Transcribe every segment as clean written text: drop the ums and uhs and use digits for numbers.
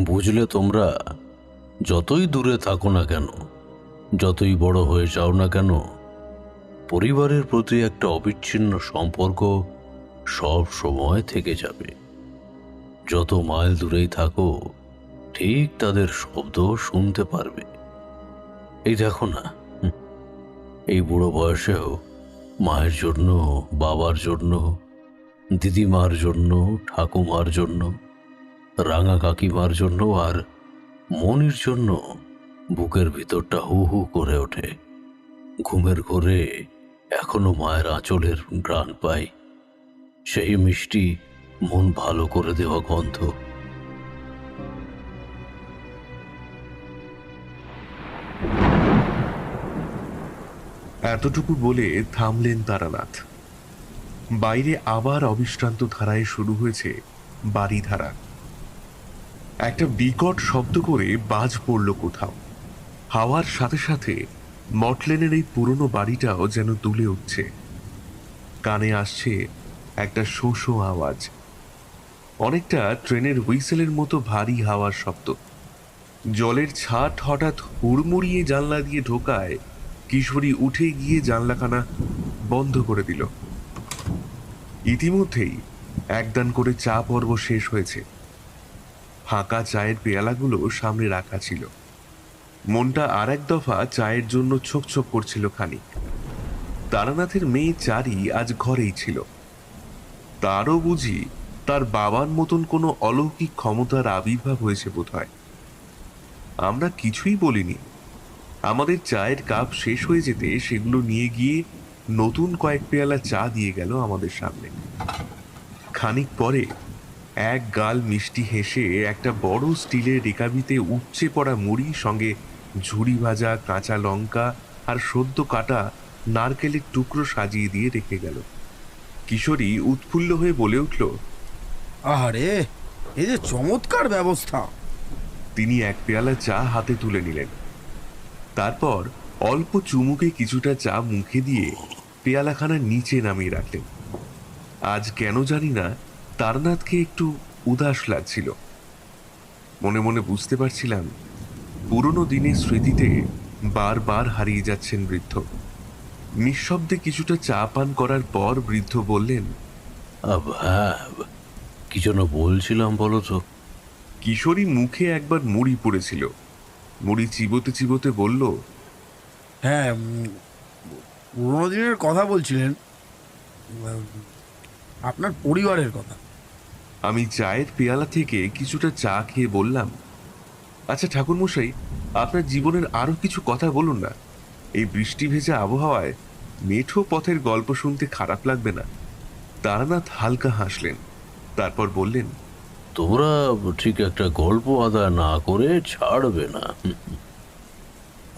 বুঝলে, তোমরা যতই দূরে থাকো না কেন, যতই বড় হয়ে যাও না কেন, পরিবারের প্রতি একটা অবিচ্ছিন্ন সম্পর্ক সব সময় থেকে যাবে। যত মাইল দূরেই থাকো, ঠিক তাদের শব্দ শুনতে পারবে। এই দেখো না, এই বুড়ো বয়সেও মায়ের জন্য, বাবার জন্য, দিদিমার জন্য, ঠাকুমার জন্য, রাঙা কাকিমার জন্য আর মনির জন্য বুকের ভিতরটা হু হু করে ওঠে। ঘুমের ঘোরে এখনো মায়ের আঁচলের ঘ্রাণ পাই, সেই মিষ্টি মন ভালো করে দেওয়া গন্ধ। এতটুকু বলে থামলেন তারানাথ। বাইরে আবার অবিশ্রান্ত ধারায় শুরু হয়েছে বাড়িধারা। একটা বিকট শব্দ করে বাজ পড়ল কোথাও। হাওয়ার সাথে সাথে মটলেনের এই পুরনো বাড়িটাও যেন দুলে উঠছে। কানে আসছে একটা শো শো আওয়াজ, অনেকটা ট্রেনের হুইসেলের মতো ভারী হাওয়ার শব্দ। জলের ছাট হঠাৎ হুড়মুড়িয়ে জানলা দিয়ে ঢোকায় কিশোরী উঠে গিয়ে জানলাখানা বন্ধ করে দিল। ইতিমধ্যেই একদান করে চা পর্ব শেষ হয়েছে। ফাঁকা চায়ের পেয়ালাগুলো সামনে রাখা ছিল। মনটা আর এক দফা চায়ের জন্য ছোক ছোক করছিল খানিক। তারানাথের মেয়ে চারি আজ ঘরেই ছিল। তারও বুঝি তার বাবার মতন কোনো অলৌকিক ক্ষমতার আবির্ভাব হয়েছে বোধহয়। আমরা কিছুই বলিনি। আমাদের চায়ের কাপ শেষ হয়ে যেতে সেগুলো নিয়ে গিয়ে নতুন কয়েক পেয়ালা চা দিয়ে গেল আমাদের সামনে। খানিক পরে এক গাল মিষ্টি হেসে একটা বড় স্টিলের রেকাবিতে উপচে পড়া মুড়ি, সঙ্গে ঝুড়ি ভাজা কাঁচা লঙ্কা আর সদ্য কাটা নারকেলের টুকরো সাজিয়ে দিয়ে রেখে গেল। কিশোরী উৎফুল্ল হয়ে বলে উঠল, আরে, এই যে চমৎকার ব্যবস্থা! তিনি এক পেয়ালা চা হাতে তুলে নিলেন। তারপর অল্প চুমুকে কিছুটা চা মুখে দিয়ে পেয়ালাখানা নিচে নামিয়ে রাখলেন। আজ কেন জানি না তারনাথকে একটু উদাস লাগছিল। মনে মনে বুঝতে পারছিলাম পুরনো দিনের স্মৃতিতে বারবার হারিয়ে যাচ্ছেন বৃদ্ধ। নিঃশব্দে কিছুটা চা পান করার পর বৃদ্ধ বললেন, হ্যাঁ, কি যেন বলছিলাম বলো তো? কিশোরী মুখে একবার মুড়ি পড়েছিল। মুড়ি চিবোতে চিবোতে বলল, হ্যাঁ, পুরোনো দিনের কথা বলছিলেন, আপনার পরিবারের কথা। আমি চায়ের পেয়ালা থেকে কিছুটা চা খেয়ে বললাম, আচ্ছা ঠাকুরমশাই, আপনার জীবনের আরো কিছু কথা বলুন না। এই বৃষ্টি ভেজা আবহাওয়ায় মেঠো পথের গল্প শুনতে খারাপ লাগবে না? তারানাথ হালকা হাসলেন, তারপর বললেন, তোমরা ঠিক একটা গল্প আদায় না করে ছাড়বে না।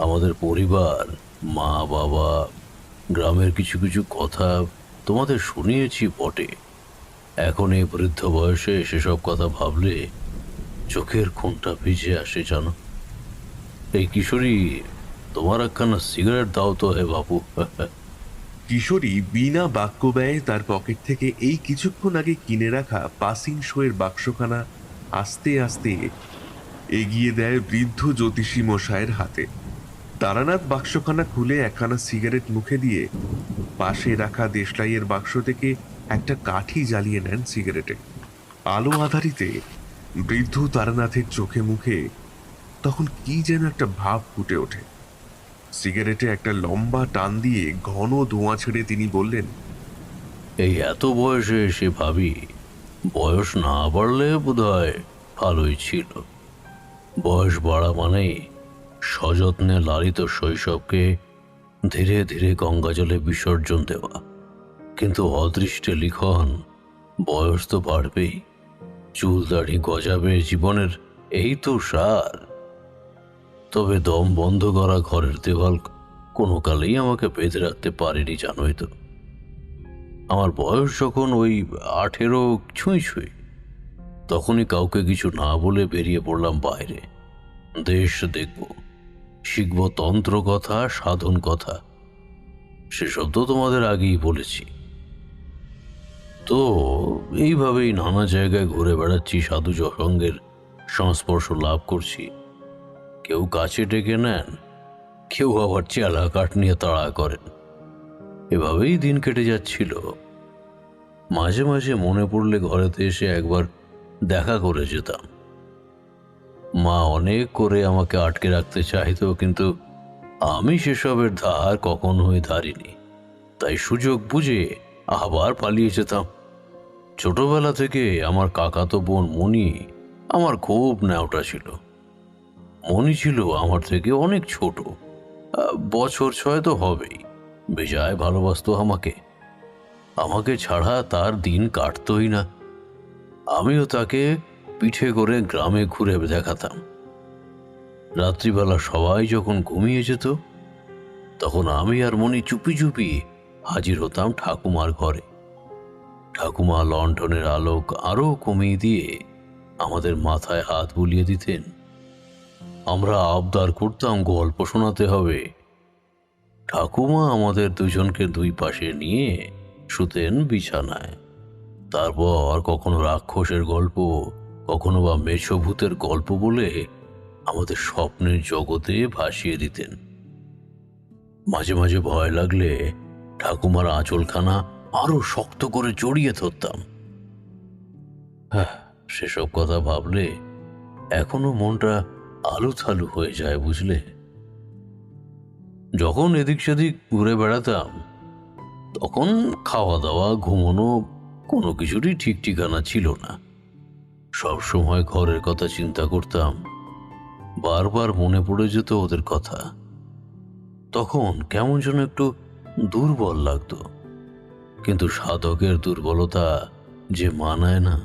আমাদের পরিবার, মা বাবা, গ্রামের কিছু কিছু কথা তোমাদের শুনিয়েছি বটে। এখন এই বৃদ্ধ বয়সে সেসব কথা ভাবলে চোখের কোণটা ভিজে আসে জানো। এই কিশোরী, তোমার একখানা সিগারেট দাও তো হে বাবু। কিশোরী বিনা বাক্য ব্যয়ে তার পকেট থেকে এই কিছুক্ষণ আগে কিনে রাখা পাসিং শোয়ের বাক্সখানা আস্তে আস্তে এগিয়ে দেয় বৃদ্ধ জ্যোতিষী মশায়ের হাতে। তারানাথ বাক্সখানা খুলে একখানা সিগারেট মুখে দিয়ে পাশে রাখা দেশলাইয়ের বাক্স থেকে একটা কাঠি জ্বালিয়ে নেন সিগারেটে। আলো আধারিতে বৃদ্ধ তারানাথের চোখে মুখে তখন কি যেন একটা ভাব ফুটে ওঠে। সিগারেটে একটা লম্বা টান দিয়ে ঘন ধোঁয়া ছেড়ে তিনি বললেন, এই এত বয়সে এসে ভাবি, বয়স না বাড়লে বোধহয় ভালোই ছিল। বয়স বাড়া মানেই সযত্নে লালিত শৈশবকে ধীরে ধীরে গঙ্গা জলে বিসর্জন দেওয়া। কিন্তু অদৃষ্টে লিখন, বয়স তো বাড়বেই, চুল দাড়ি গজাবে, জীবনের এই তো সার। তবে দম বন্ধ করা ঘরের দেওয়াল কোনো কালেই আমাকে বেঁধে রাখতে পারেনি, জানোই তো। আমার বয়স যখন ওই 18 ছুঁই ছুঁই, তখনই কাউকে কিছু না বলে বেরিয়ে পড়লাম বাইরে। দেশ দেখব, শিখব তন্ত্র কথা, সাধন কথা, সেসব তো তোমাদের আগেই বলেছি। তো এইভাবেই নানা জায়গায় ঘুরে বেড়াচ্ছি সাধু সঙ্গের সংস্পর্শ লাভ করছি। কেউ কাছে ডেকে নেন, কেউ আবার চেলা কাঠ নিয়ে তাড়া করেন। এভাবেই দিন কেটে যাচ্ছিল। মাঝে মাঝে মনে পড়লে ঘরেতে এসে একবার দেখা করে যেতাম। মা অনেক করে আমাকে আটকে রাখতে চাইতো, কিন্তু আমি সেসবের ধার কখনোই ধারিনি। তাই সুযোগ বুঝে আবার পালিয়ে যেতাম। ছোটবেলা থেকে আমার কাকাতো বোন মণি আমার খুব ন্যাওটা ছিল। মণি ছিল আমার থেকে অনেক ছোট, বছর 6 তো হবেই। বেজায় ভালোবাসতো আমাকে। আমাকে ছাড়া তার দিন কাটতই না। আমিও তাকে পিঠে করে গ্রামে ঘুরে দেখাতাম। রাত্রিবেলা সবাই যখন ঘুমিয়ে যেত, তখন আমি আর মণি চুপি চুপি হাজির হতাম ঠাকুমার ঘরে। ঠাকুমা লণ্ঠনের আলোক আরো কমিয়ে দিয়ে আমাদের মাথায় হাত বুলিয়ে দিতেন। আমরা আবদার করতাম গল্প শোনাতে হবে। ঠাকুমা আমাদের দুজনকে দুই পাশে নিয়ে শুতেন বিছানায়। তারপর কখনো রাক্ষসের গল্প, কখনো বা মেছভূতের গল্প বলে আমাদের স্বপ্নের জগতে ভাসিয়ে দিতেন। মাঝে মাঝে ভয় লাগলে ঠাকুমার আঁচলখানা আরো শক্ত করে জড়িয়ে ধরতাম। সেসব কথা ভাবলে এখনো মনটা আলুথালু হয়ে যায়, বুঝলে। যখন এদিক সেদিক ঘুরে বেড়াতাম, তখন খাওয়া দাওয়া, ঘুমানো কোনো কিছুরই ঠিক ঠিকানা ছিল না। সবসময় ঘরের কথা চিন্তা করতাম। বারবার মনে পড়ে যেত ওদের কথা। তখন কেমন যেন একটু দুর্বল লাগতো, কিন্তু সাধকের দুর্বলতা যে মানায় না।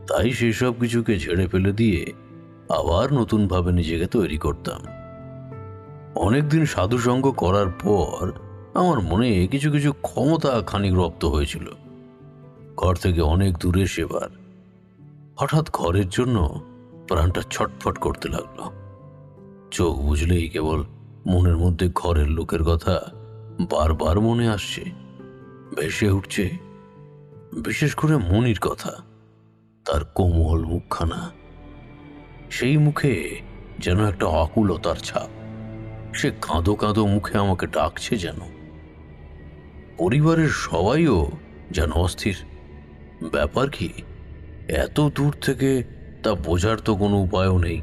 তাই সেসব কিছুকে ঝেড়ে ফেলে দিয়ে আবার নতুনভাবে নিজেকে তৈরি করতাম। অনেকদিন সাধুসঙ্গ করার পর আমার মনে কিছু কিছু ক্ষমতা খানিক রপ্ত হয়েছিল। ঘর থেকে অনেক দূরে সেবার হঠাৎ ঘরের জন্য প্রাণটা ছটফট করতে লাগলো। চোখ বুঝলেই কেবল মনের মধ্যে ঘরের লোকের কথা বারবার মনে আসছে, ভেসে উঠছে। বিশেষ করে মনির কথা, তার কোমল মুখখানা। সেই মুখে যেন একটা আকুলতার ছাপ। সে কাঁদো কাঁদো মুখে আমাকে ডাকছে যেন। পরিবারের সবাইও যেন অস্থির। ব্যাপার কি, এত দূর থেকে তা বোঝার তো কোনো উপায়ও নেই।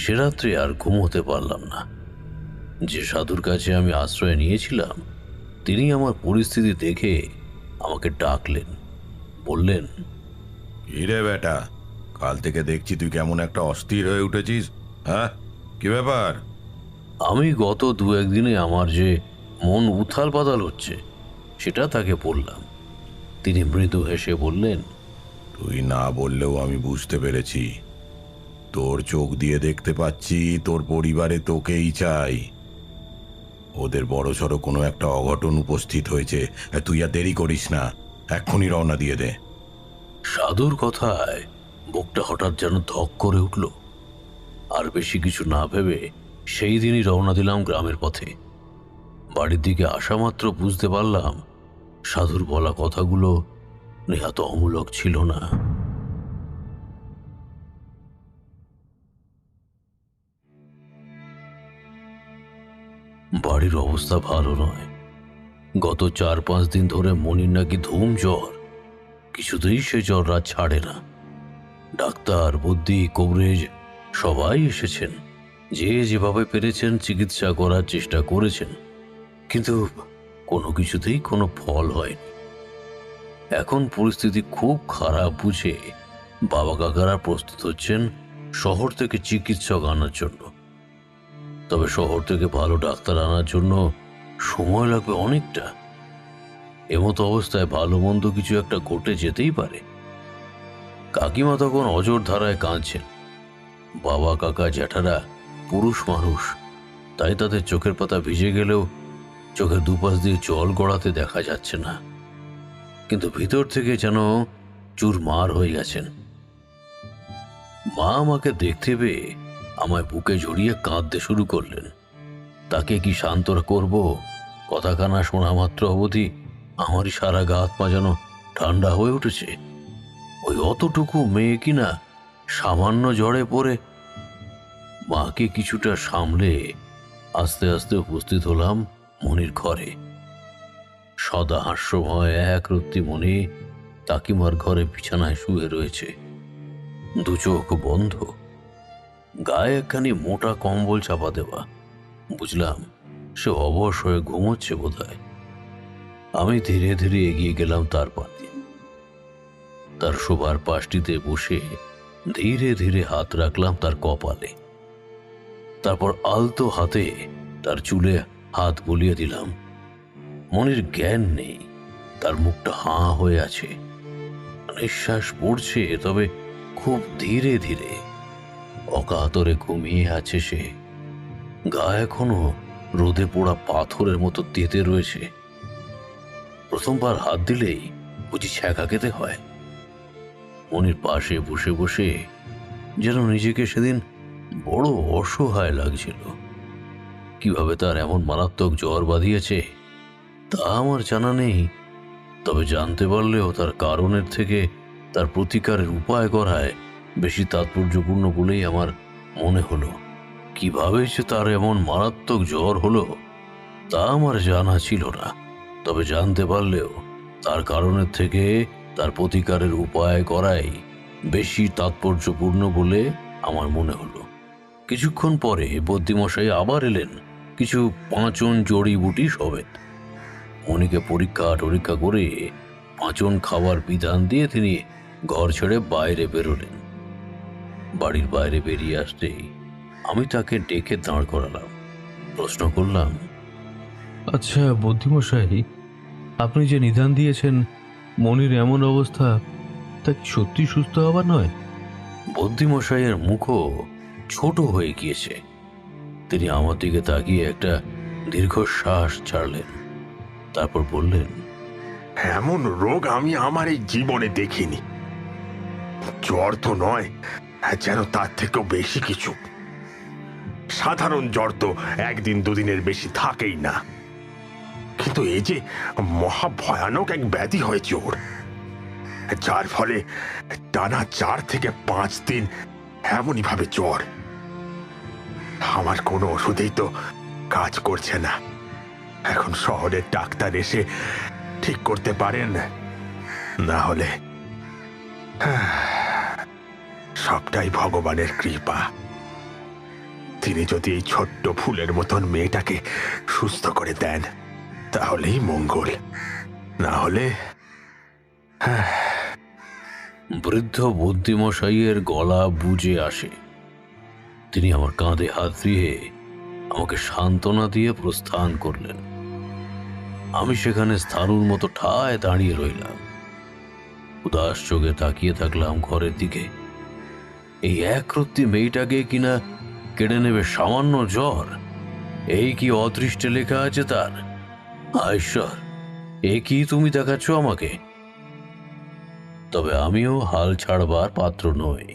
সে রাত্রে আর ঘুমোতে পারলাম না। যে সাধুর কাছে আমি আশ্রয় নিয়েছিলাম, তিনি আমার পরিস্থিতি দেখে আমাকে ডাকলেন। বললেন, কিরে বেটা, কাল থেকে দেখছি তুই কেমন একটা অস্থির হয়ে উঠেছিস। হ্যাঁ, কি ব্যাপার? আমি গত 2-1 দিনে আমার যে মন উথাল পাতাল হচ্ছে সেটা তাকে বললাম। তিনি মৃদু হেসে বললেন, তুই না বললেও আমি বুঝতে পেরেছি। তোর চোখ দিয়ে দেখতে পাচ্ছি তোর পরিবারে তোকেই চাই। ওদের বড়সড় কোনো একটা অঘটন উপস্থিত হয়েছে। তুই আর দেরি করিস না, এক্ষুনি রওনা দিয়ে দে। সাধুর কথায় বুকটা হঠাৎ যেন ধক করে উঠল। আর বেশি কিছু না ভেবে সেই দিনই রওনা দিলাম গ্রামের পথে। বাড়ির দিকে আসা মাত্র বুঝতে পারলাম সাধুর বলা কথাগুলো নেহাত অমূলক ছিল না। বাড়ির অবস্থা ভালো নয়। গত 4-5 দিন ধরে মনির নাকি ধুম জ্বর। কিছুতেই সে জ্বর রাত ছাড়ে না। ডাক্তার, বুদ্ধি, কবরেজ সবাই এসেছেন। যে যেভাবে পেরেছেন চিকিৎসা করার চেষ্টা করেছেন, কিন্তু কোনো কিছুতেই কোনো ফল হয়নি। এখন পরিস্থিতি খুব খারাপ বুঝে বাবা কাকারা প্রস্তুত হচ্ছেন শহর থেকে চিকিৎসক আনার জন্য। তবে শহর থেকে ভালো ডাক্তার আনার জন্য সময় লাগবে অনেকটা। এমতো অবস্থায় ভালো মন্দ কিছু একটা ঘটে যেতেই পারে। কাকিমা তখন অজর ধারায় কাঁদছেন। বাবা কাকা জ্যাঠারা পুরুষ মানুষ, তাই তাদের চোখের পাতা ভিজে গেলেও চোখের দুপাশ দিয়ে জল গড়াতে দেখা যাচ্ছে না, কিন্তু ভিতর থেকে যেন চুরমার হয়ে গেছেন। মা আমাকে দেখতে পেয়ে আমায় বুকে জড়িয়ে কাঁদতে শুরু করলেন। তাকে কি শান্তরা করব? কথা কানা শোনা মাত্র অবধি আমারই সারা গা হাত পা যেন ঠান্ডা হয়ে উঠেছে। ওই অতটুকু মেয়ে কিনা সামান্য জ্বরে পড়ে মাকে কিছুটা সামলে আস্তে আস্তে উপস্থিত হলাম মনির ঘরে। সদা হাস্যময় এক রত্তি মনি কাকিমার ঘরে বিছানায় শুয়ে রয়েছে, দু চোখ বন্ধ, গায়ে একখানি মোটা কম্বল চাপা দেওয়া। বুঝলাম সে অবশ হয়ে ঘুমোচ্ছে বোধহয়। আমি ধীরে ধীরে এগিয়ে গেলাম তার পানে। তার শোবার পাশটিতে বসে ধীরে ধীরে হাত রাখলাম তার কপালে। তারপর আলতো হাতে তার চুলে হাত বুলিয়ে দিলাম। মনির জ্ঞান নেই, তার মুখটা হাঁ হয়ে আছে, নিঃশ্বাস পড়ছে, তবে খুব ধীরে ধীরে। অকাতরে ঘুমিয়ে আছে সে, গা এখনো রোদে পোড়া পাথরের মতো তেতে রয়েছে। প্রথমবার হাত দিলেই বুঝি ছ্যাঁকা খেতে হয়। মনির পাশে বসে বসে যেন নিজেকে সেদিন বড় অসহায় লাগছিল। কিভাবে তার এমন মারাত্মক জ্বর বাঁধিয়েছে তা আমার জানা নেই, তবে জানতে পারলেও তার কারণের থেকে তার প্রতিকারের উপায় করায় বেশি তাৎপর্যপূর্ণ বলেই আমার মনে হলো। কিভাবে যে তার এমন মারাত্মক জ্বর হলো তা আমার জানা ছিল না, তবে জানতে পারলেও তার কারণের থেকে তার প্রতিকারের উপায় করাই বেশি তাৎপর্যপূর্ণ বলে আমার মনে হলো। কিছুক্ষণ পরে বদ্যিমশাই আবার এলেন কিছু পাঁচন জড়িবুটি সমেত। মনিকে পরীক্ষা টরীক্ষা করে পাঁচন খাওয়ার বিধান দিয়ে তিনি ঘর ছেড়ে বাইরে বেরোলেন। বাড়ির বাইরে বেরিয়ে আসতেই আমি তাকে ডেকে দাঁড় করালাম। প্রশ্ন করলাম, আচ্ছা বুদ্ধিমশাই, আপনি যে নিদান দিয়েছেন মনির এমন অবস্থা, তা কি সত্যি সুস্থ হবার নয়? বদ্যিমশাইয়ের মুখও ছোট হয়ে গিয়েছে। তিনি আমার দিকে তাকিয়ে একটা দীর্ঘশ্বাস ছাড়লেন, তারপর বললেন, এমন রোগ আমি আমার এই জীবনে দেখিনি। জ্বর তো নয়, যেন তার থেকেও বেশি কিছু। সাধারণ জ্বর তো একদিন দুদিনের বেশি থাকেই না, কিন্তু এই যে মহা ভয়ানক এক ব্যাধি হয়েছে ওর, যার ফলে টানা 4 থেকে 5 দিন এমনই ভাবে জ্বর। আমার কোনো ওষুধেই তো কাজ করছে না। এখন শহরের ডাক্তার এসে ঠিক করতে পারেন, না হলে সবটাই ভগবানের কৃপা। তিনি যদি এই ছোট্ট ফুলের মতন মেয়েটাকে সুস্থ করে দেন তাহলেই মঙ্গল, না হলে বৃদ্ধ বুদ্ধিমশাইয়ের গলা বুজে আসে। তিনি আমার কাঁধে হাত দিয়ে আমাকে সান্ত্বনা দিয়ে প্রস্থান করলেন। আমি সেখানে স্থাণুর মতো ঠায় দাঁড়িয়ে রইলাম। উদাস চোখে তাকিয়ে থাকলাম ঘরের দিকে। এই একরত্তি মেয়েটাকে কিনা কেড়ে নেবে সামান্য জ্বর, এই কি অদৃষ্টে লেখা আছে তার? ঈশ্বর, এ কি তুমি দেখাচ্ছ আমাকে? তবে আমিও হাল ছাড়বার পাত্র নই।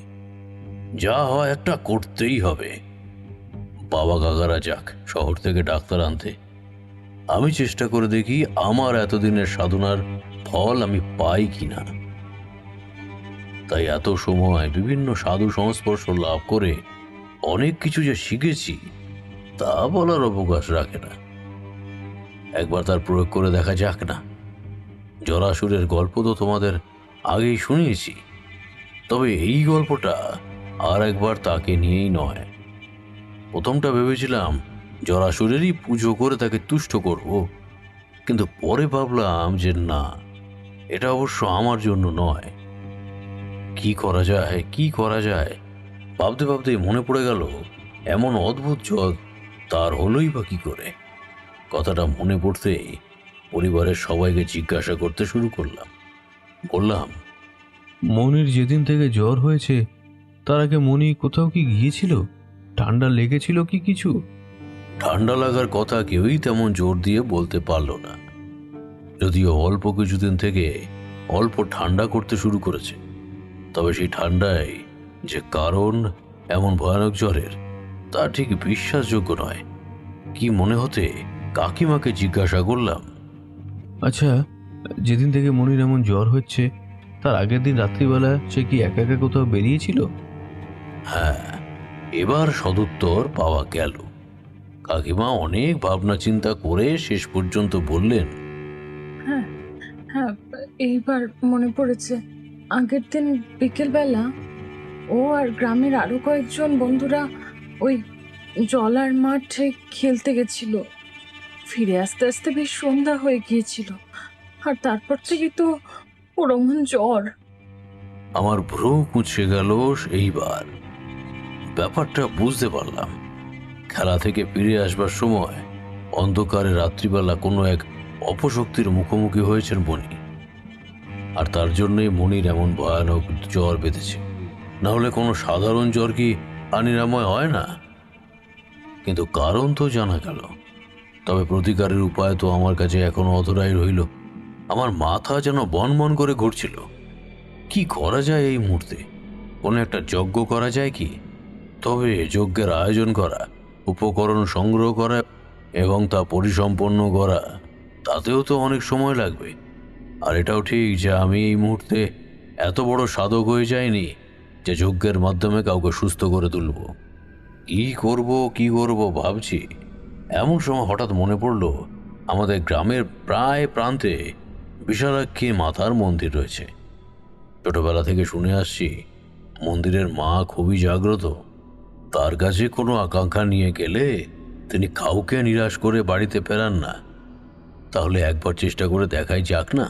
যা হয় একটা করতেই হবে। বাবা কাকারা যাক শহর থেকে ডাক্তার আনতে, আমি চেষ্টা করে দেখি আমার এতদিনের সাধনার ফল আমি পাই কিনা। তাই এত সময় বিভিন্ন সাধু সংস্পর্শ লাভ করে অনেক কিছু যে শিখেছি তা বলার অবকাশ রাখে না। একবার তার প্রয়োগ করে দেখা যাক না। জরাসুরের গল্প তো তোমাদের আগেই শুনিয়েছি, তবে এই গল্পটা আর একবার তাকে নিয়েই নয়। প্রথমটা ভেবেছিলাম জরাসুরেরই পুজো করে তাকে তুষ্ট করব, কিন্তু পরে ভাবলাম যে না, এটা অবশ্য আমার জন্য নয়। কি করা যায়, কি করা যায় ভাবতে ভাবতে মনে পড়ে গেল এমন অদ্ভুত জ্বর তার হলোই বা কি করে। কথাটা মনে পড়তেই পরিবারের সবাইকে জিজ্ঞাসা করতে শুরু করলাম। বললাম, মনির যেদিন থেকে জ্বর হয়েছে তার আগে মনি কোথাও কি গিয়েছিল? ঠান্ডা লেগেছিল কি কিছু? ঠান্ডা লাগার কথা কেউই তেমন জোর দিয়ে বলতে পারল না, যদিও অল্প কিছুদিন থেকে অল্প ঠান্ডা করতে শুরু করেছে। তবে সেই ঠান্ডায় যে কারণ এমন ভয়ানক জ্বরের তা ঠিক বিশ্বাসযোগ্য নয়। কি মনে হতে কাকিমাকে জিজ্ঞাসা করলাম, আচ্ছা, যেদিন থেকে মনির এমন জ্বর হচ্ছে তার আগের দিন রাত্রিবেলা সে কি একা একা কোথাও বেরিয়েছিল? হ্যাঁ, এবার সদুত্তর পাওয়া গেল। কাকিমা অনেক ভাবনা চিন্তা করে শেষ পর্যন্ত বললেন, হ্যাঁ হ্যাঁ, এইবার মনে পড়েছে। আগের দিন বিকেলবেলা ও আর গ্রামের আরো কয়েকজন বন্ধুরা ওই জলার মাঠে খেলতে গেছিল। ফিরে আসতে আসতে বেশ সন্ধ্যা হয়ে গিয়েছিল, আর তারপর থেকে তো ওর অমন জ্বর। আমার ভ্রু কুঁচকে গেল। এইবার ব্যাপারটা বুঝতে পারলাম। খেলা থেকে ফিরে আসবার সময় অন্ধকারে রাত্রিবেলা কোনো এক অপশক্তির মুখোমুখি হয়েছেন মণি, আর তার জন্যই মণির এমন ভয়ানক জ্বর বেঁধেছে। না হলে কোনো সাধারণ জ্বর কি অনিরাময় হয় না? কিন্তু কারণ তো জানা গেল, তবে প্রতিকারের উপায় তো আমার কাছে এখনো অধরাই রইল। আমার মাথা যেন বনবন করে ঘুরছিল। কি করা যায় এই মুহূর্তে? কোনো একটা যজ্ঞ করা যায় কি? তবে যজ্ঞের আয়োজন করা, উপকরণ সংগ্রহ করা এবং তা পরিসম্পন্ন করা, তাতেও তো অনেক সময় লাগবে। আর এটাও ঠিক যে আমি এই মুহূর্তে এত বড় সাধক হয়ে যাইনি যে যজ্ঞের মাধ্যমে কাউকে সুস্থ করে তুলব। কি করব ভাবছি, এমন সময় হঠাৎ মনে পড়ল আমাদের গ্রামের প্রায় প্রান্তে বিশালাক্ষী মাতার মন্দির রয়েছে। ছোটবেলা থেকে শুনে আসছি মন্দিরের মা খুবই জাগ্রত। তার কাছে কোনো আকাঙ্ক্ষা নিয়ে গেলে তিনি কাউকে নিরাশ করে বাড়িতে ফেরান না। তাহলে একবার চেষ্টা করে দেখাই যাক না।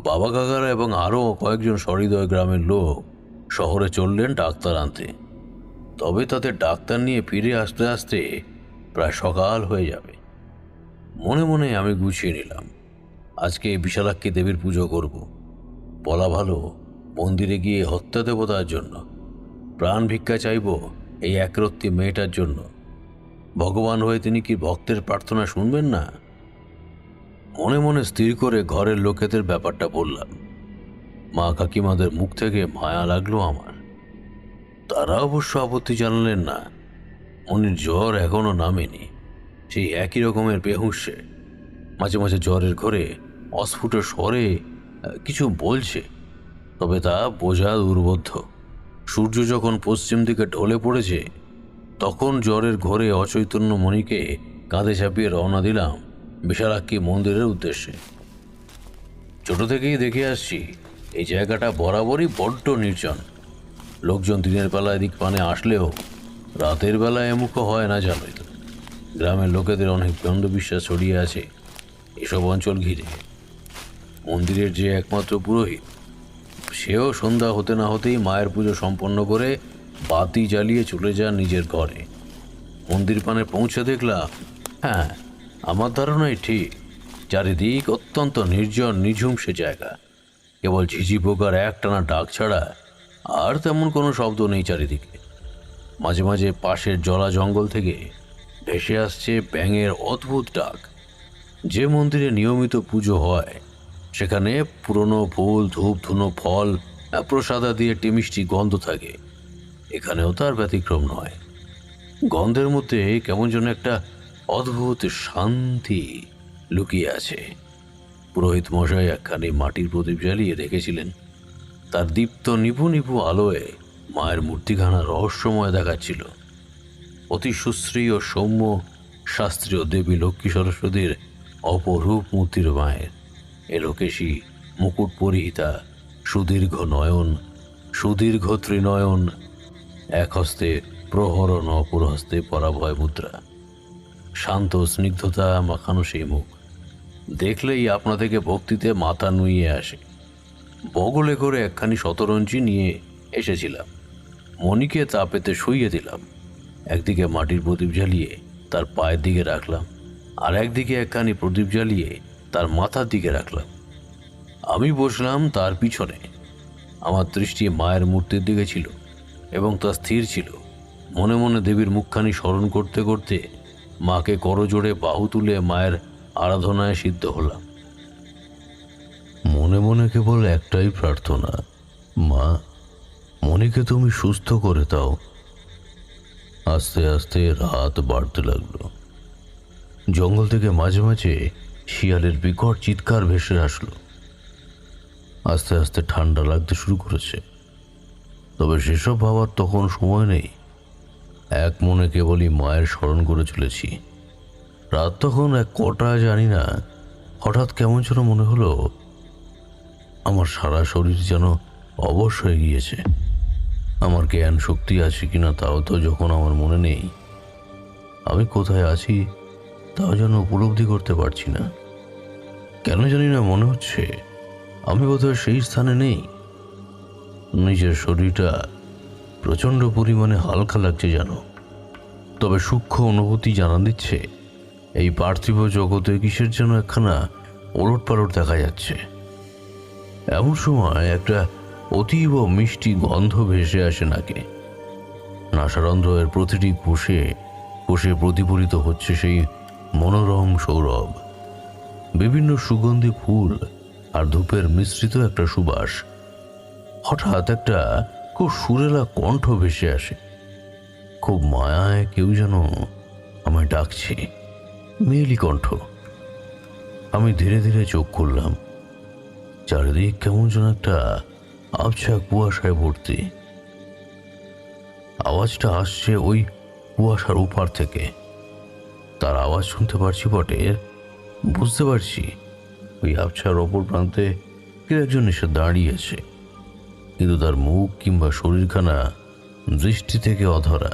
বাবা কাকারা এবং আরও কয়েকজন সহৃদয় গ্রামের লোক শহরে চললেন ডাক্তার আনতে। তবে তাদের ডাক্তার নিয়ে ফিরে আসতে আসতে প্রায় সকাল হয়ে যাবে। মনে মনে আমি গুছিয়ে নিলাম, আজকে বিশালাক্ষী দেবীর পুজো করব। বলা ভালো, মন্দিরে গিয়ে হত্যা দেবতার জন্য প্রাণ ভিক্ষা চাইব এই একরত্তি মেয়েটার জন্য। ভগবান হয়ে তিনি কি ভক্তের প্রার্থনা শুনবেন না? মনে মনে স্থির করে ঘরের লোকেদের ব্যাপারটা বললাম। মা কাকিমাদের মুখ থেকে মায়া লাগলো আমার। তারা অবশ্য আপত্তি জানালেন না। মনির জ্বর এখনো নামেনি, সেই একই রকমের বেহুঁশে। মাঝে মাঝে জ্বরের ঘরে অস্ফুট স্বরে কিছু বলছে, তবে তা বোঝা দুর্বোধ্য। সূর্য যখন পশ্চিম দিকে ঢলে পড়েছে, তখন জ্বরের ঘরে অচৈতন্য মণিকে কাঁধে চাপিয়ে রওনা দিলাম বিশালাক্ষী মন্দিরের উদ্দেশ্যে। ছোট থেকেই দেখে আসছি এই জায়গাটা বরাবরই বড্ড নির্জন। লোকজন দিনের বেলায় দিক পানে আসলেও রাতের বেলায় এমুখো হয় না, জানোই তো। গ্রামের লোকেদের অনেক অন্ধবিশ্বাস ছড়িয়ে আছে এসব অঞ্চল ঘিরে। মন্দিরের যে একমাত্র পুরোহিত, সেও সন্ধ্যা হতে না হতেই মায়ের পুজো সম্পন্ন করে বাতি জ্বালিয়ে চলে যান নিজের ঘরে। মন্দির পানে পৌঁছে দেখলাম, হ্যাঁ, আমার ধারণাই ঠিক। চারিদিক অত্যন্ত নির্জন নিঝুম সে জায়গা। কেবল ঝিঝি পোকার একটানা ডাক ছাড়া আর তেমন কোনো শব্দ নেই চারিদিকে। মাঝে মাঝে পাশের জলা জঙ্গল থেকে ভেসে আসছে ব্যাঙের অদ্ভুত ডাক। যে মন্দিরে নিয়মিত পুজো হয় সেখানে পুরনো ফুল, ধূপ, ধুনো, ফল, প্রসাদা দিয়ে মিষ্টি গন্ধ থাকে। এখানেও তার ব্যতিক্রম নয়। গন্ধের মধ্যে কেমন যেন একটা অদ্ভুত শান্তি লুকিয়ে আছে। পুরোহিত মশাই একখানি মাটির প্রদীপ জ্বালিয়ে রেখেছিলেন। তার দীপ্ত নিভু নিভু আলোয় মায়ের মূর্তিখানা রহস্যময় দেখাচ্ছিল। অতি সুশ্রী ও সৌম্য শাস্ত্রীয় দেবী লক্ষ্মী সরস্বতীর অপরূপ মূর্তির মায়ের এলোকেশী মুকুট পরিহিতা, সুদীর্ঘ নয়ন, সুদীর্ঘ ত্রিনয়ন, এক হস্তে প্রহরণ, অপর হস্তে পরাভয় মুদ্রা, শান্ত স্নিগ্ধতা মাখানো সেই মুখ দেখলেই আপনা থেকে ভক্তিতে মাথা নুইয়ে আসে। বগলে করে একখানি শতরঞ্জি নিয়ে এসেছিলাম। মণিকে তা পেতে শুইয়ে দিলাম। একদিকে মাটির প্রদীপ জ্বালিয়ে তার পায়ের দিকে রাখলাম, আর একদিকে একখানি প্রদীপ জ্বালিয়ে তার মাথার দিকে রাখলাম। আমি বসলাম তার পিছনে। আমার দৃষ্টি মায়ের মূর্তির দিকে ছিল এবং তা স্থির ছিল। মনে মনে দেবীর মুখখানি স্মরণ করতে করতে মাকে করজোড়ে বাহু তুলে মায়ের আরাধনায় সিদ্ধ হলাম। মনে মনে কেবল একটাই প্রার্থনা, মা, মনিকে তুমি সুস্থ করে দাও। আস্তে আস্তে রাত বাড়তে লাগলো। জঙ্গল থেকে মাঝে মাঝে শিয়ালের বিকট চিৎকার ভেসে আসলো। আস্তে আস্তে ঠান্ডা লাগতে শুরু করেছে। তবে সেসব ভাবার তখন সময় নেই। এক মনে কেবলই মায়ের স্মরণ করে চলেছি। রাত তখন এক কটা জানি না, হঠাৎ কেমন যেন মনে হলো আমার সারা শরীর যেন অবশ হয়ে গিয়েছে। আমার জ্ঞান শক্তি আছে কিনা তাও তো যখন আমার মনে নেই, আমি কোথায় আছি তাও যেন উপলব্ধি করতে পারছি না। কেন জানি না মনে হচ্ছে আমি বোধহয় সেই স্থানে নেই। নিজের শরীরটা প্রচণ্ড পরিমাণে হালকা লাগছে যেন, তবে সূক্ষ্ম অনুভূতি জানান দিচ্ছে এই পার্থিব জগতে কিসের যেন একখানা ওলটপালট দেখা যাচ্ছে। এমন সময় একটা অতীব মিষ্টি গন্ধ ভেসে আসে নাকে। নাসারন্ধ্রের প্রতিটি কোষে কোষে প্রতিফলিত হচ্ছে সেই মনোরম সৌরভ। বিভিন্ন সুগন্ধি ফুল আর ধূপের মিশ্রিত একটা সুবাস। হঠাৎ একটা খুব সুরেলা কণ্ঠ ভেসে আসে। খুব মায়ায় কেউ যেন আমায় ডাকছে, মেয়েলি কণ্ঠ। আমি ধীরে ধীরে চোখ খুললাম। চারিদিক কেমন যেন একটা আবছা কুয়াশায় ভর্তি। আওয়াজটা আসছে ওই কুয়াশার উপার থেকে। তার আওয়াজ শুনতে পারছি বটে, বুঝতে পারছি ওই আবছার অপর প্রান্তে কেউ একজন এসে দাঁড়িয়েছে, কিন্তু তার মুখ কিংবা শরীরখানা দৃষ্টি থেকে অধরা।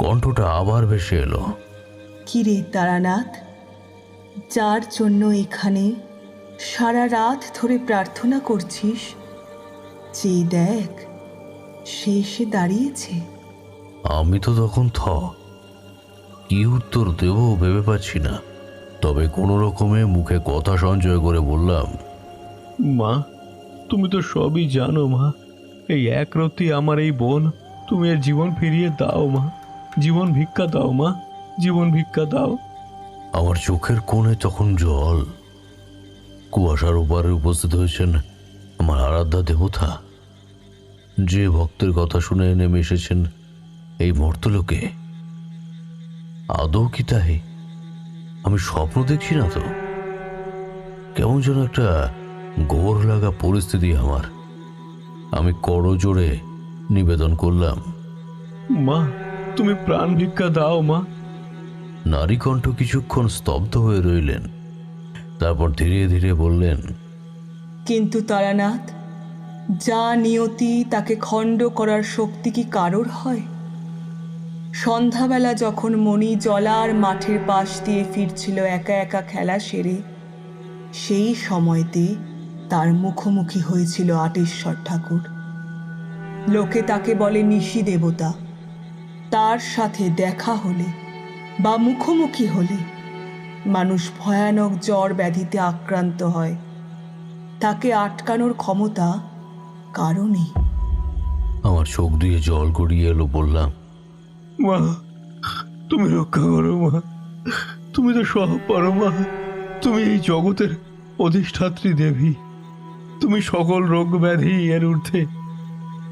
কণ্ঠটা আবার ভেসে এলো, কিরে তারানাথ, যার জন্য এখানে সারা রাত ধরে প্রার্থনা করছিস, যে দেখ সে এসে দাঁড়িয়েছে। আমি তো তখন কি উত্তর দেব ভেবে পাচ্ছি না। তবে কোনো রকমে মুখে কথা সঞ্চয় করে বললাম, মা, তুমি তো সবই জানো মা। এই এক রতি আমার এই বোন, তুমি এর জীবন ফিরিয়ে দাও মা। জীবন ভিক্ষা দাও মা, জীবন ভিক্ষা দাও। আমার চোখের কোণে তখন জল। কুয়াশার ওপারে উপস্থিত হয়েছেন আমার আরাধ্যা দেবতা, যে ভক্তের কথা শুনে নেমে এসেছেন এই মর্তলোকে। আদৌ কি তাই? আমি স্বপ্ন দেখছি না তো? কেমন যেন একটা ঘোর লাগা পরিস্থিতি আমার। আমি করজোড়ে নিবেদন করলাম, মা, তুমি প্রাণ ভিক্ষা দাও মা। নারী কণ্ঠ কিছুক্ষণ স্তব্ধ হয়ে রইলেন, তারপর ধীরে ধীরে বললেন, কিন্তু তারানাথ, যা নিয়তি তাকে খণ্ড করার শক্তি কি কারোর হয়? সন্ধ্যাবেলা যখন মণি জলার মাঠের পাশ দিয়ে ফিরছিল একা একা খেলা সেরে, সেই সময়তে তার মুখোমুখি হয়েছিল আটেশ্বর ঠাকুর। লোকে তাকে বলে নিশি দেবতা। তার সাথে দেখা হলে বা মুখোমুখি হলে মানুষ ভয়ানক জ্বর ব্যাধিতে আক্রান্ত হয়। তাকে আটকানোর ক্ষমতা কারো নেই। আমার চোখ দিয়ে জল গড়িয়ে এলো। বললাম, মা, তুমি রক্ষা করো মা। তুমি তো সব পারো মা। তুমি এই জগতের অধিষ্ঠাত্রী দেবী। তুমি সকল রোগ ব্যাধি এর ঊর্ধ্বে।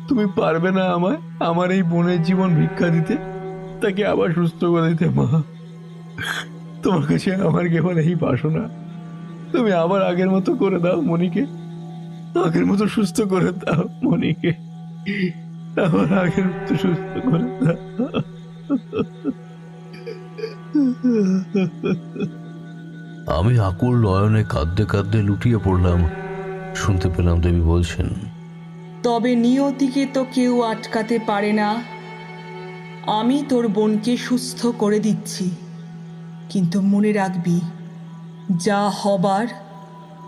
তুমি পারবে না আমায় আমার এই বোনের জীবন ভিক্ষা দিতে, তাকে আবার সুস্থ করে দিতে মা? তোমার কাছে আমার কেবল এই বাসনা, তুমি আবার আগের মতো করে দাও মনিকে। আগের মতো সুস্থ করে দাও মনিকে। আবার আগের মতো সুস্থ করে দাও। আমি আকুল নয়নে কাঁদতে কাঁদতে লুটিয়ে পড়লাম। শুনতে পেলাম দেবী বলছেন, তবে নিয়তিকে তো কেউ আটকাতে পারে না। আমি তোর বোনকে সুস্থ করে দিচ্ছি, কিন্তু মনে রাখবি, যা হবার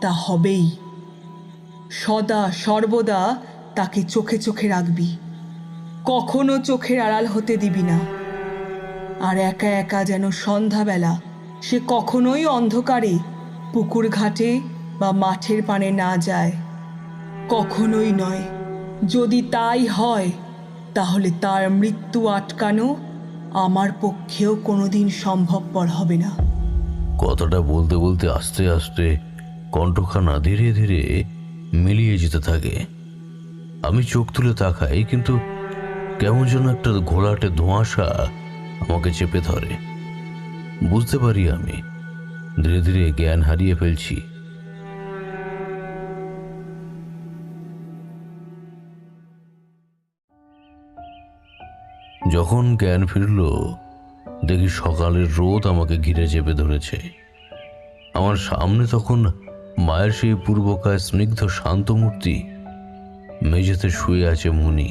তা হবেই। সদা সর্বদা তাকে চোখে চোখে রাখবি, কখনো চোখের আড়াল হতে দিবি না। আর একা একা যেন সন্ধ্যাবেলা সে কখনোই অন্ধকারে পুকুর ঘাটে বা মাঠের পানে না যায়, কখনোই নয়। যদি তাই হয় তাহলে তার মৃত্যু আটকানো আমার পক্ষেও কোনোদিন সম্ভবপর হবে না। কথাটা বলতে বলতে আস্তে আস্তে কণ্ঠখানা ধীরে ধীরে মিলিয়ে যেতে থাকে। আমি চোখ তুলে তাকাই, কিন্তু কেমন যেন একটা ঘোলাটে ধোঁয়াশা আমাকে চেপে ধরে। বুঝতে পারি আমি ধীরে ধীরে জ্ঞান হারিয়ে ফেলছি। যখন জ্ঞান ফিরল, দেখি সকালের রোদ আমাকে ঘিরে চেপে ধরেছে। আমার সামনে তখন মায়ের সেই পূর্বকায় স্নিগ্ধ শান্ত মূর্তি, মেঝেতে শুয়ে আছে মুনি।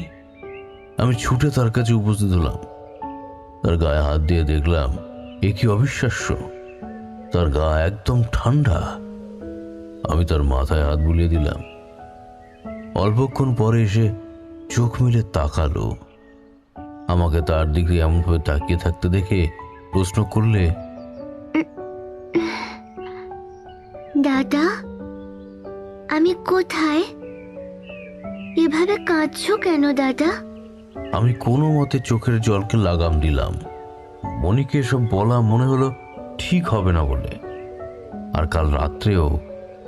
আমি ছুটে তার কাছে উপস্থিত হলাম। তার গায়ে হাত দিয়ে দেখলাম, এ কি অবিশ্বাস্য, তার গা একদম ঠান্ডা। আমি তার মাথায় হাত বুলিয়ে দিলাম। অল্পক্ষণ পরে এসে চোখ মিলে তাকালো। আমাকে তার দিকে এমনভাবে তাকিয়ে থাকতে দেখে প্রশ্ন করলে, দাদা, আমি কোথায়? এভাবে কাঁদছো কেন দাদা? আমি কোনো মতে চোখের জলকে লাগাম দিলাম। মনিকে এসব বলা মনে হলো ঠিক হবে না বলে। আর কাল রাত্রেও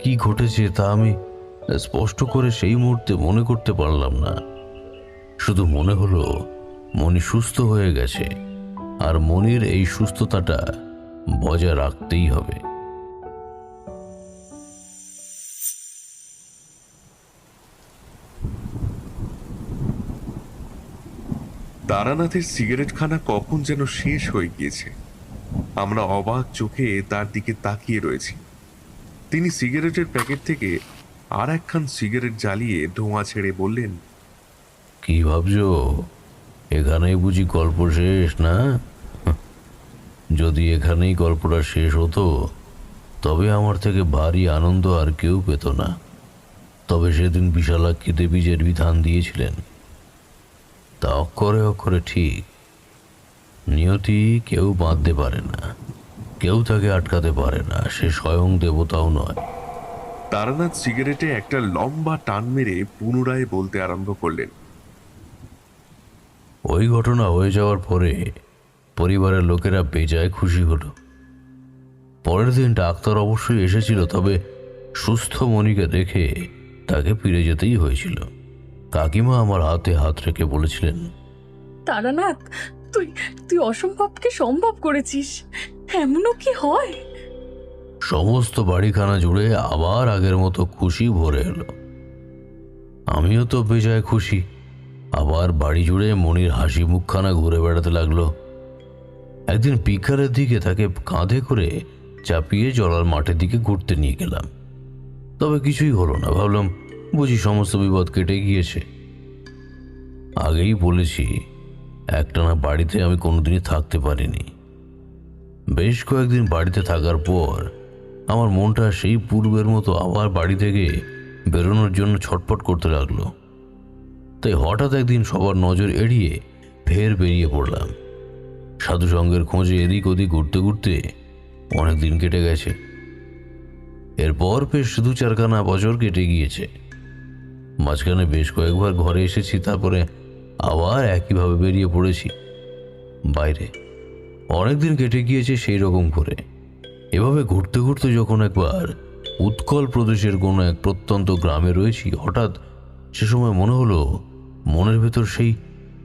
কি ঘটেছে তা আমি স্পষ্ট করে সেই মুহূর্তে মনে করতে পারলাম না। শুধু মনে হলো মনি সুস্থ হয়ে গেছে, আর মনির এই সুস্থতাটা বজায় রাখতেই হবে। তারানাথের সিগারেটখানা কখন যেন শেষ হয়ে গিয়েছে। আমরা অবাক চোখে তার দিকে তাকিয়ে রয়েছি। তিনি সিগারেটের প্যাকেট থেকে আর একখান সিগারেট জ্বালিয়ে ধোঁয়া ছেড়ে বললেন, কি ভাবছো, এখানেই বুঝি গল্প শেষ না? যদি এখানেই গল্পটা শেষ হতো, তবে আমার থেকে ভারী আনন্দ আর কেউ পেত না। তবে সেদিন বিশালাক্ষী দেবী যে বিধান দিয়েছিলেন, তা অক্ষরে অক্ষরে ঠিক। নিয়তি কেউ বাঁধতে পারে না, কেউ তাকে আটকাতে পারে না, সে স্বয়ং দেবতাও নয়। তারানাথ সিগারেটে একটা লম্বা টান মেরে পুনরায় বলতে আরম্ভ করলেন, ওই ঘটনা হয়ে যাওয়ার পরে পরিবারের লোকেরা বেজায় খুশি হলো। পরের দিন ডাক্তার অবশ্যই এসেছিল, তবে সুস্থ মনিকে দেখে তাকে ফিরে যেতেই হয়েছিল। কাকিমা আমার হাতে হাত রেখে বলেছিলেন, তারানাথ, তুই তুই অসম্ভবকে সম্ভব করেছিস। এমনও কি হয়? সমস্ত বাড়িখানা জুড়ে আবার আগের মতো খুশি ভরে এলো। আমিও তো বেজায় খুশি। আবার বাড়ি জুড়ে মনির হাসি মুখখানা ঘুরে বেড়াতে লাগলো। একদিন বিকালের দিকে তাকে কাঁধে করে চাপিয়ে জলার মাঠের দিকে ঘুরতে নিয়ে গেলাম। তবে কিছুই হলো না। ভাবলাম বুঝি সমস্ত বিপদ কেটে গিয়েছে। আগেই বলেছি, একটানা বাড়িতে আমি কোনোদিনই থাকতে পারিনি। বেশ কয়েকদিন বাড়িতে থাকার পর আমার মনটা সেই পূর্বের মতো আবার বাড়ি থেকে বেরোনোর জন্য ছটফট করতে লাগলো। তাই হঠাৎ একদিন সবার নজর এড়িয়ে ফের বেরিয়ে পড়লাম। সাধুসঙ্গের খোঁজে এদিক ওদিক ঘুরতে ঘুরতে অনেক দিন কেটে গেছে। এরপর বেশ 2-4খানা বছর কেটে গিয়েছে। মাঝখানে বেশ কয়েকবার ঘরে এসেছি, তারপরে আবার একইভাবে বেরিয়ে পড়েছি বাইরে। অনেকদিন কেটে গিয়েছে সেই রকম করে। এভাবে ঘুরতে ঘুরতে যখন একবার উৎকল প্রদেশের কোনো এক প্রত্যন্ত গ্রামে রয়েছি, হঠাৎ সে সময় মনে হলো মনের ভেতর সেই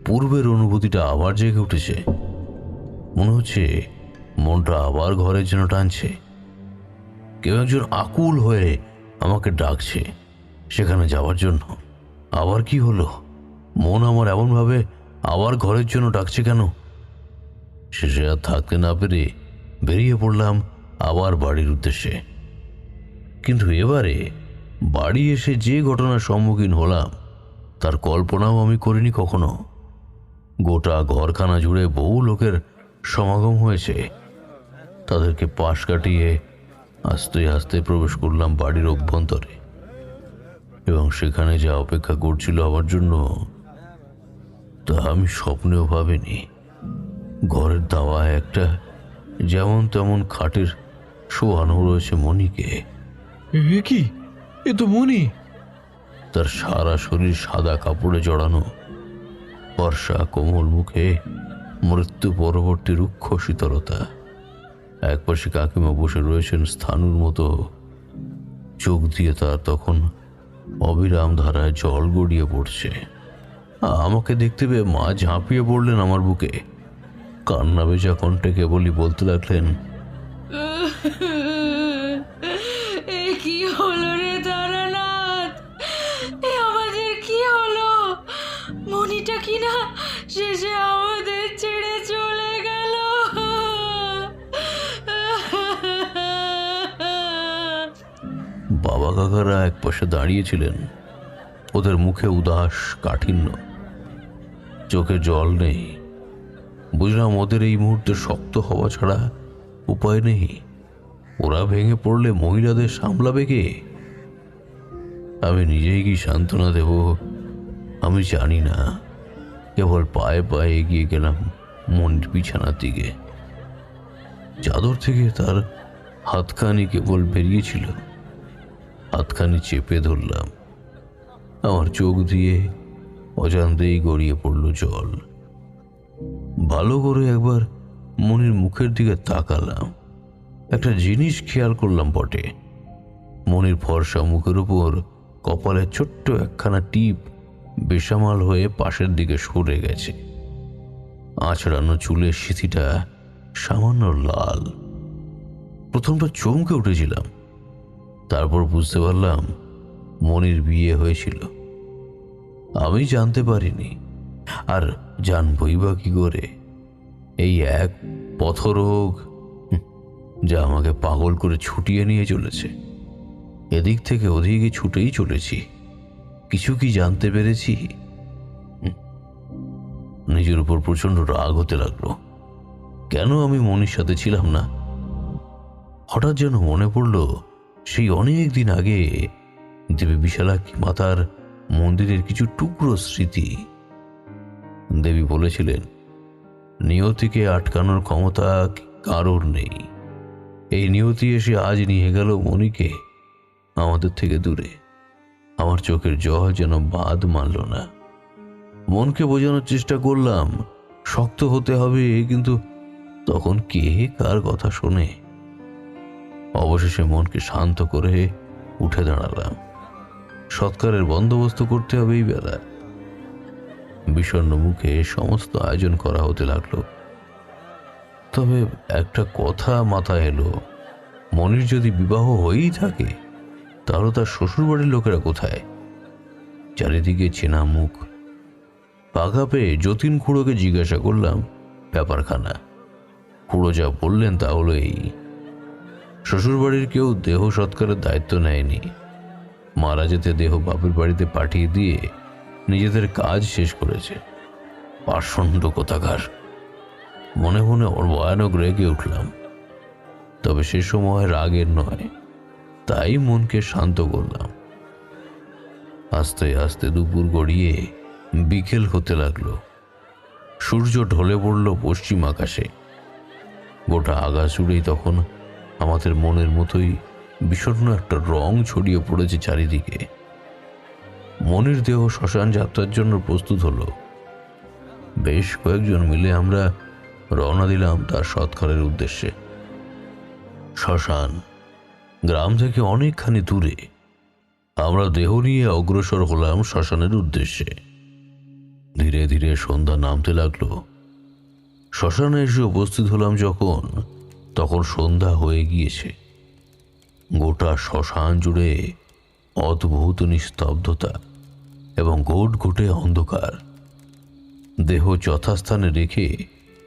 পূর্বের অনুভূতিটা আবার জেগে উঠেছে। মনে হচ্ছে মনটা আবার ঘরের জন্য টানছে। কেউ একজন আকুল হয়ে আমাকে ডাকছে সেখানে যাওয়ার জন্য। আবার কি হলো? মন আমার এমনভাবে আবার ঘরের জন্য ডাকছে কেন? শেষে আর থাকতে না পেরে বেরিয়ে পড়লাম আবার বাড়ির উদ্দেশ্যে। কিন্তু এবারে বাড়ি এসে যে ঘটনার সম্মুখীন হলাম তার কল্পনাও আমি করিনি কখনো। গোটা ঘরখানা জুড়ে বহু লোকের সমাগম হয়েছে। তাদেরকে পাশ কাটিয়ে আস্তে আস্তে প্রবেশ করলাম বাড়ির অভ্যন্তরে, এবং সেখানে যা অপেক্ষা করছিল আমার জন্য তা আমি স্বপ্নেও ভাবিনি। ঘরের দাওয়ায় একটা যেমন তেমন খাটের শোয়ানো রয়েছে মনিকে। এ কি, এ তো মনি। তার সারা শরীর সাদা কাপড়ে জড়ানো, বর্ষা কোমল মুখে মৃত্যু পরবর্তী রুক্ষ শীতলতা। একপাশে কাকিমা বসে রয়েছেন স্থাণুর মতো। চোখ দিয়ে তার তখন অবিরাম ধারায় জল গড়িয়ে পড়ছে। আমাকে দেখতে পেয়ে মা ঝাঁপিয়ে পড়লেন আমার বুকে। কান্না ভেজা কণ্ঠে কেবলই বলতে লাগলেন, এ কি হলো রে তারানাথ? এ আমাদের কি হলো? মনিটা কিনা শেষে আমাদের কাকারা এক পাশে দাঁড়িয়েছিলেন, ওদের মুখে উদাস কাঠিন্য, চোখে জল নেই। বুঝলাম ওদের এই মুহূর্তে শক্ত হওয়া ছাড়া উপায় নেই। ওরা ভেঙে পড়লে মহিলাদের সামলাবে কে? আমি নিজেই কি সান্ত্বনা দেব আমি জানি না। কেবল পায়ে পায়ে এগিয়ে গেলাম মনির বিছানার দিকে। চাদর থেকে তার হাতখানি কেবল বেরিয়েছিল, হাতখানি চেপে ধরলাম। আমার চোখ দিয়ে অজান্তেই গড়িয়ে পড়ল জল। ভালো করে একবার মনির মুখের দিকে তাকালাম। একটা জিনিস খেয়াল করলাম বটে, মনির ফর্সা মুখের উপর কপালে ছোট্ট একখানা টিপ বেসামাল হয়ে পাশের দিকে সরে গেছে। আঁচড়ানো চুলের সিঁথিটা সামান্য লাল। প্রথমটা চমকে উঠেছিলাম, তারপর বুঝতে পারলাম মনির বিয়ে হয়েছিল। আমি জানতে পারিনি, আর জানবই বা কি করে? এই এক পথরোগ যা আমাকে পাগল করে ছুটিয়ে নিয়ে চলেছে। এদিক থেকে ওদিকে ছুটেই চলেছি। কিছু কি জানতে পেরেছি? নিজের উপর প্রচন্ড রাগ হতে লাগলো। কেন আমি মনির সাথে ছিলাম না? হঠাৎ যেন মনে পড়ল সেই অনেক দিন আগে দেবী বিশালাক্ষী মাতার মন্দিরের কিছু টুকরো স্মৃতি। দেবী বলেছিলেন, নিয়তিকে আটকানোর ক্ষমতা কারোর নেই। এই নিয়তি এসে আজ নিয়ে গেল মনিকে আমাদের থেকে দূরে। আমার চোখের জল যেন বাদ মানল না। মনকে বোঝানোর চেষ্টা করলাম শক্ত হতে হবে, কিন্তু তখন কে কার কথা শোনে? অবশেষে মনকে শান্ত করে উঠে দাঁড়ালাম। সৎকারের বন্দোবস্ত করতে হবে এই বেলা। বিষণ্ণ মুখে সমস্ত আয়োজন করা হতে লাগলো। তবে একটা কথা মাথায় এলো, মনির যদি বিবাহ হয়েই থাকে তাহলে তার শ্বশুরবাড়ির লোকেরা কোথায়? চারিদিকে চেনা মুখ। পাকা পেয়ে যতীন খুড়োকে জিজ্ঞাসা করলাম ব্যাপারখানা। খুড়ো যা বললেন তা হলো এই, শ্বশুরবাড়ির কেউ দেহ সৎকারের দায়িত্ব নেয়নি। মারা যেতে দেহ বাপের বাড়িতে পাঠিয়ে দিয়ে নিজেদের কাজ শেষ করেছে। পাষণ্ড কোথাকার। মনে মনে ওর ভয়ানক রেগে উঠলাম। তবে সে সময় রাগের নয়, তাই মনকে শান্ত করলাম। আস্তে আস্তে দুপুর গড়িয়ে বিকেল হতে লাগলো। সূর্য ঢলে পড়ল পশ্চিম আকাশে। গোটা আকাশ জুড়েই তখন আমাদের মনের মতোই বিষণ্ণ একটা রং ছড়িয়ে পড়েছে চারিদিকে। মনির দেহ শ্মশান যাত্রার জন্য প্রস্তুত হলো। বেশ কয়েকজন মিলে আমরা রওনা দিলাম তার সৎকারের উদ্দেশ্যে। শ্মশান গ্রাম থেকে অনেকখানি দূরে। আমরা দেহ নিয়ে অগ্রসর হলাম শ্মশানের উদ্দেশ্যে। ধীরে ধীরে সন্ধ্যা নামতে লাগলো। শ্মশানে এসে উপস্থিত হলাম যখন, তখন সন্ধ্যা হয়ে গিয়েছে। গোটা শ্মশান জুড়ে অদ্ভুত নিস্তব্ধতা এবং গোট গোটে অন্ধকার। দেহ যথাস্থানে রেখে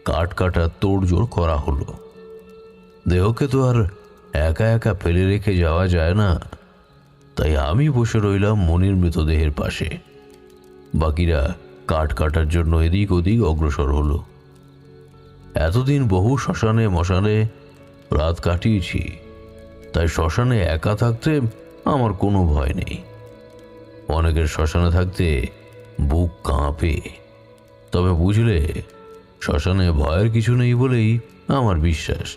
কাঠ কাটা তোড়জোড় করা হলো। দেহকে তো আর একা একা ফেলে রেখে যাওয়া যায় না, তাই আমি বসে রইলাম মনির মৃতদেহের পাশে। বাকিরা কাঠ কাটার জন্য এদিক ওদিক অগ্রসর হলো। এতদিন বহু শ্মশানে মশানে রাত কাটিয়েছি, তাই শ্মশানে একা থাকতে আমার কোনো ভয় নেই। অনেকের শ্মশানে থাকতে বুক কাঁপে। তবে বুঝলে, শ্মশানে ভয়ের কিছু নেই বলেই আমার বিশ্বাস।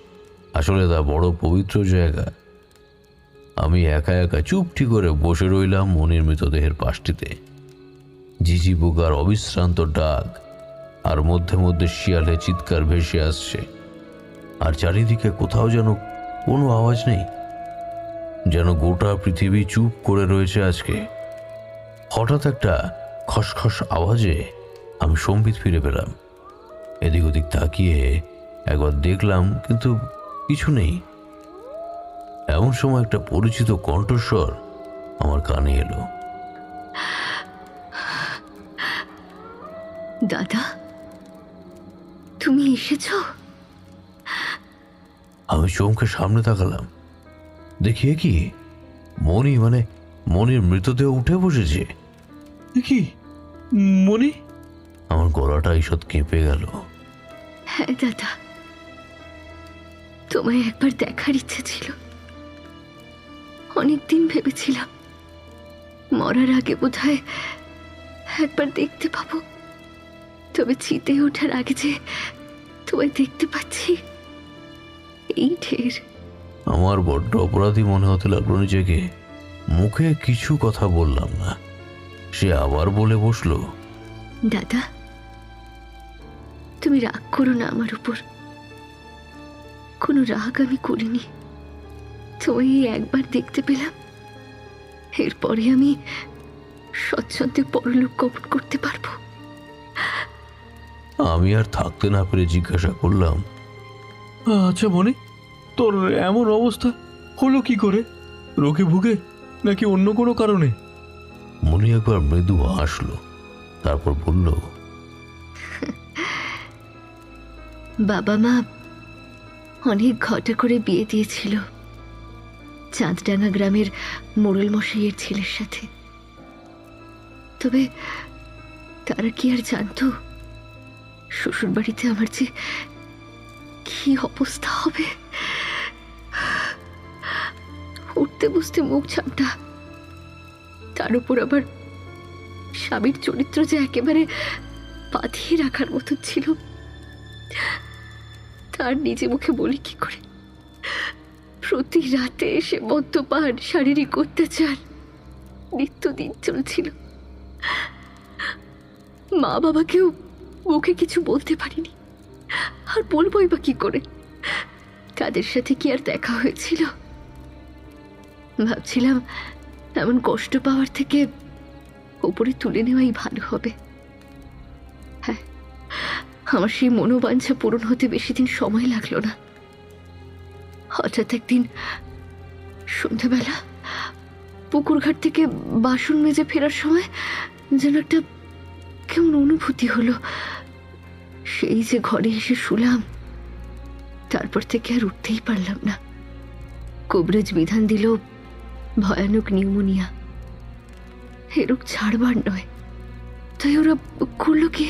আসলে তা বড় পবিত্র জায়গা। আমি একা একা চুপটি করে বসে রইলাম মনির মৃতদেহের পাশটিতে। ঝিঝি পোকার অবিশ্রান্ত ডাক আর মধ্যে মধ্যে শিয়ালের চিৎকার ভেসে আসছে। আর চারিদিকে কোথাও যেন কোনো আওয়াজ নেই, যেন গোটা পৃথিবী চুপ করে রয়েছে আজকে। হঠাৎ একটা খসখস আওয়াজে আমি সম্বিত ফিরে পেলাম। এদিক ওদিক তাকিয়ে একবার দেখলাম, কিন্তু কিছু নেই। এমন সময় একটা পরিচিত কণ্ঠস্বর আমার কানে এলো। দাদা, তুমি এসেছো? আমি চমকে সামনে তাকালাম। দেখিয়ে কি মণি মানে মণির মৃতদেহ উঠে বসেছে। কি মনি? আমার গলাটা ঈষৎ কেঁপে গেল। হ্যাঁ দাদা, তোমায় একবার দেখার ইচ্ছে ছিল। অনেকদিন ভেবেছিলাম মরার আগে বোধহয় একবার দেখতে পাবো, তবে চিতে ওঠার আগে যে তোমায় দেখতে পাচ্ছি, এই ঢের। আমার বড্ড অপরাধী মনে হতে লাগলো নিজেকে। মুখে কিছু কথা বললাম না। সে আবার বলে বসলো, দাদা, তুমি রাগ করো না আমার উপর। কোনো রাগ আমি করিনি। তোমায় এই একবার দেখতে পেলাম, এরপরে আমি স্বচ্ছন্দে পরলোক গমন করতে পারবো। আমি আর থাকতে না পেরে জিজ্ঞাসা করলাম, আচ্ছা মনি, তোর এমন অবস্থা হলো কি করে? রোগে ভুগে নাকি অন্য কোনো কারণে? মনি একবার মৃদু হাসলো, তারপর বলল, বাবা মা অনেক ঘটা করে বিয়ে দিয়েছিল চাঁদডাঙ্গা গ্রামের মোড়ল মশাইয়ের ছেলের সাথে। তবে তারা কি আর জানতো শ্বশুর বাড়িতে আমার যে কি অবস্থা হবে? উঠতে বসতে মুখ ঝামটা, তার উপর আবার স্বামীর চরিত্র যে একেবারে বাঁধিয়ে রাখার মতো ছিল, তার নিজে মুখে বলি কি করে? প্রতি রাতে এসে মদ্যপান, শারীরিক অত্যাচার নিত্যদিন চলছিল। মা বাবাকেও মুখে কিছু বলতে পারিনি, আর বলবোই বা কি করে? তাদের সাথে কি আর দেখা হয়েছিল? ভাবছিলাম এমন কষ্ট পাওয়ার থেকে উপরে তুলে নেওয়াই ভালো হবে। হ্যাঁ, আমার সেই মনোবাঞ্ছা পূরণ হতে বেশি দিন সময় লাগলো না। হঠাৎ একদিন সন্ধ্যাবেলা পুকুরঘাট থেকে বাসন মেজে ফেরার সময় যেন একটা কেমন অনুভূতি হলো। সেই যে ঘরে এসে শুলাম, তারপর থেকে আর উঠতেই পারলাম না। কবিরাজ বিধান দিল ভয়ানক নিউমোনিয়া, এ রোগ ছাড়বার নয়। তাই ওরা করলো কি,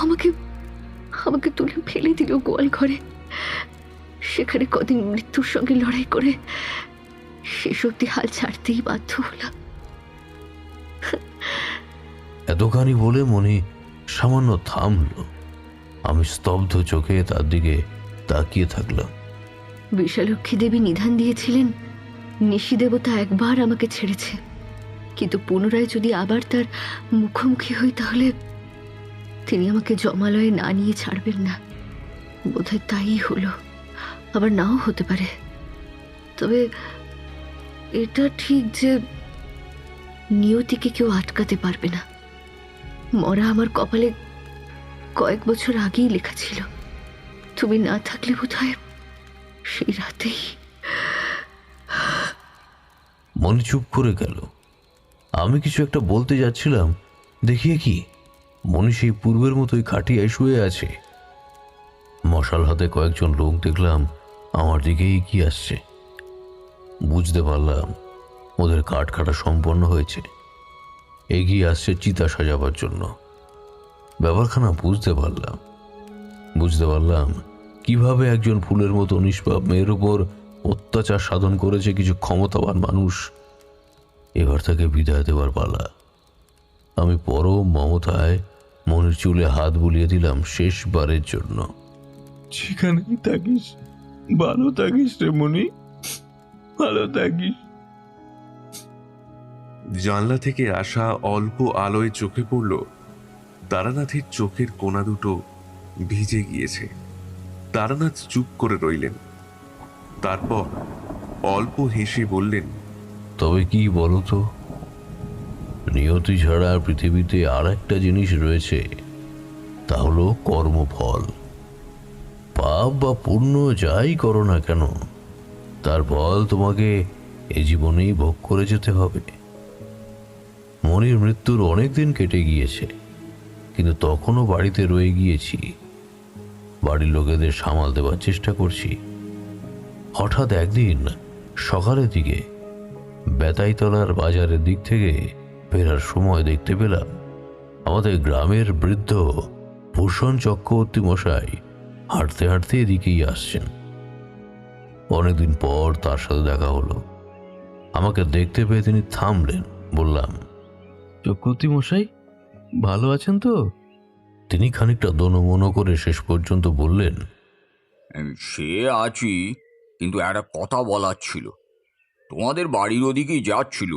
আমাকে আমাকে তুলে ফেলে দিল গোয়াল ঘরে। সেখানে কদিন মৃত্যুর সঙ্গে লড়াই করে শেষ অব্দি হাল ছাড়তেই বাধ্য হলাম। এতখানি বলে মনি সামান্য থামলো। আমি স্তব্ধ চোখে তার দিকে তাকিয়ে থাকলাম। বিশালক্ষী দেবী নিধান দিয়েছিলেন নিশি দেবতা একবার আমাকে ছেড়েছে, কিন্তু পুনরায় যদি আবার তার মুখোমুখি হই তাহলে তিনি আমাকে জমালয়ে না নিয়ে ছাড়বেন না। বোধহয় তাই হলো, আবার নাও হতে পারে। তবে এটা ঠিক যে নিয়তিকে কেউ আটকাতে পারবে না। মরা আমার কপালে কয়েক বছর আগেই লেখা ছিল। তুমি না থাকলে বোধহয় সেই রাতেই। মনি চুপ করে গেল। আমি কিছু একটা বলতে যাচ্ছিলাম, দেখিয়ে কি মনি সেই পূর্বের মতোই খাটিয়ায় শুয়ে আছে। মশাল হাতে কয়েকজন লোক দেখলাম আমার দিকে এগিয়ে আসছে। বুঝতে পারলাম ওদের কাঠ কাটা সম্পন্ন হয়েছে, এগিয়ে আসছে চিতা সাজাবার জন্য। ব্যাপারখানা বুঝতে পারলাম কিভাবে একজন ফুলের মতো নিষ্পাপ মেয়ের উপর অত্যাচার সাধন করেছে কিছু ক্ষমতাবান মানুষ। এবার তাকে বিদায় দেওয়ার পালা। আমি পরম মমতায় মনির চুলে হাত বুলিয়ে দিলাম শেষবারের জন্য। সেখানেই থাকিস, ভালো থাকিস রে মনি, ভালো থাকিস। জানলা থেকে আসা অল্প আলোয় চোখে পড়ল তারানাথের চোখের কোনা দুটো ভিজে গিয়েছে। তারানাথ চুপ করে রইলেন, তারপর অল্প হেসে বললেন, তবে কি বলো তো, নিয়তি ছাড়া পৃথিবীতে আর একটা জিনিস রয়েছে, তা হলো কর্মফল। পাপ বা পুণ্য যাই করো না কেন, তার ফল তোমাকে এ জীবনেই ভোগ করে যেতে হবে। মনির মৃত্যুর অনেক দিন কেটে গিয়েছে, কিন্তু তখনও বাড়িতে রয়ে গিয়েছি। বাড়ির লোকেদের সামাল দেওয়ার চেষ্টা করছি। হঠাৎ একদিন সকালের দিকে বেতাইতলার বাজারের দিক থেকে ফেরার সময় দেখতে পেলাম আমাদের গ্রামের বৃদ্ধ ভূষণ চক্রবর্তী মশাই হাঁটতে হাঁটতে এদিকেই আসছেন। অনেকদিন পর তার সাথে দেখা হলো। আমাকে দেখতে পেয়ে তিনি থামলেন। বললাম, চক্রবর্তী মশাই, ভালো আছেন তো? তিনি খানিকটা দোনমনো করে শেষ পর্যন্ত বললেন, সে আছি, কিন্তু একটা কথা বলার ছিল। তোমাদের বাড়ির ওদিকেই যাচ্ছিল,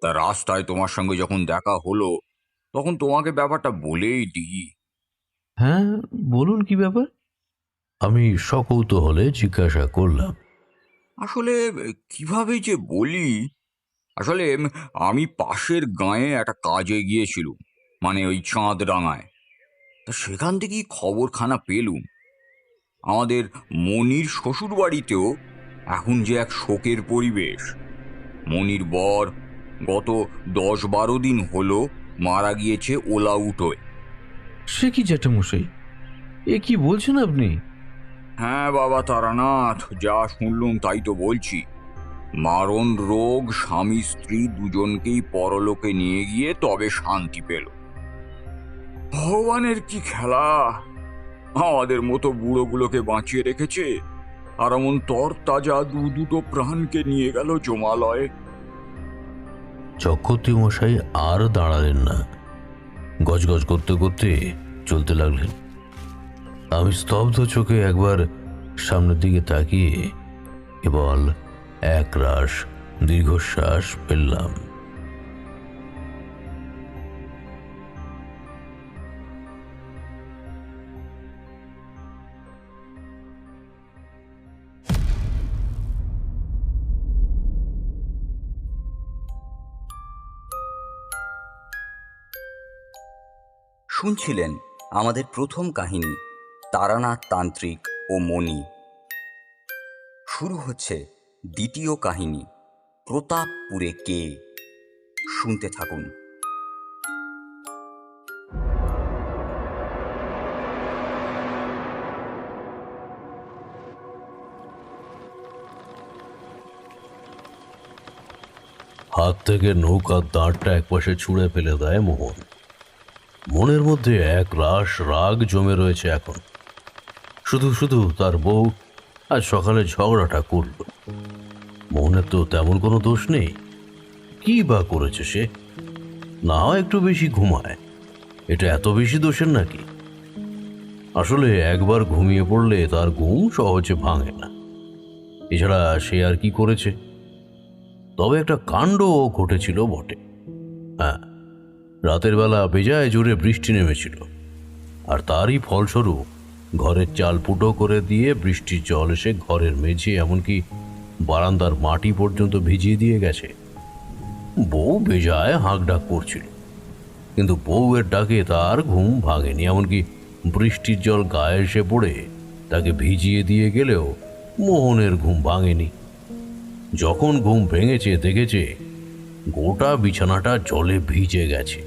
তা রাস্তায় তোমার সঙ্গে যখন দেখা হলো তখন তোমাকে ব্যাপারটা বলেই দিই। হ্যাঁ, বলুন, কি ব্যাপার? আমি সকৌতূহলে জিজ্ঞাসা করলাম। আসলে কিভাবে যে বলি, আসলে আমি পাশের গাঁয়ে একটা কাজে গিয়েছিলুম, মানে ওই চাঁদরাঙায়। তা সেখান থেকেই খবরখানা পেলুম আমাদের মনির শ্বশুর বাড়িতেও এখন যে এক শোকের পরিবেশ। মনির বর গত 10-12 দিন হলো মারা গিয়েছে ওলা উঠোয়। সে কি জ্যাঠামশাই, এ কি বলছেন আপনি? হ্যাঁ বাবা তারানাথ, যা শুনলুম তাই তো বলছি। মারণ রোগ স্বামী স্ত্রী দুজনকেই পরলোকে নিয়ে গিয়ে তবে শান্তি পেল। ভগবানের কি খেলা! আমাদের মতো বুড়োগুলোকে বাঁচিয়ে রেখেছে, আর এমন তরতাজা দুটো প্রাণকে নিয়ে গেল জমালয়ে। চক্রবর্তী মশাই আর দাঁড়ালেন না, গজগজ করতে করতে চলতে লাগলেন। আমি স্তব্ধ চোখে একবার সামনের দিকে তাকিয়ে কেবল একরাশ দীর্ঘশ্বাস ফেললাম। শুনছিলেন আমাদের প্রথম কাহিনী তারানাথ তান্ত্রিক ও মণি। শুরু হচ্ছে দ্বিতীয় কাহিনী প্রতাপপুরে কে। শুনতে থাকুন। হাত থেকে নৌকার দাঁড়টা একপাশে ছুঁড়ে ফেলে দেয় মোহন। মনের মধ্যে এক রাশ রাগ জমে রয়েছে এখন। শুধু শুধু তার বউ আজ সকালে ঝগড়াটা করল। মোহনের তো তেমন কোনো দোষ নেই, কি বা করেছে সে? না হয় একটু বেশি ঘুমায়, এটা এত বেশি দোষের নাকি? আসলে একবার ঘুমিয়ে পড়লে তার ঘুম সহজে ভাঙে না। এছাড়া সে আর কি করেছে? তবে একটা কাণ্ড ঘটেছিল বটে। হ্যাঁ, রাতের বেলা বেজায় জোরে বৃষ্টি নেমেছিল, আর তারই ফলস্বরূপ ঘরের চাল ফুটো করে দিয়ে বৃষ্টির জল এসে ঘরের মেঝে এমনকি বারান্দার মাটি পর্যন্ত ভিজিয়ে দিয়ে গেছে। বউ বেজায় হাঁকডাক করছিল, কিন্তু বউয়ের ডাকে তার ঘুম ভাঙেনি। এমনকি বৃষ্টির জল গায়ে এসে পড়ে তাকে ভিজিয়ে দিয়ে গেলেও মোহনের ঘুম ভাঙেনি। যখন ঘুম ভেঙেছে দেখেছে গোটা বিছানাটা জলে ভিজে গেছে।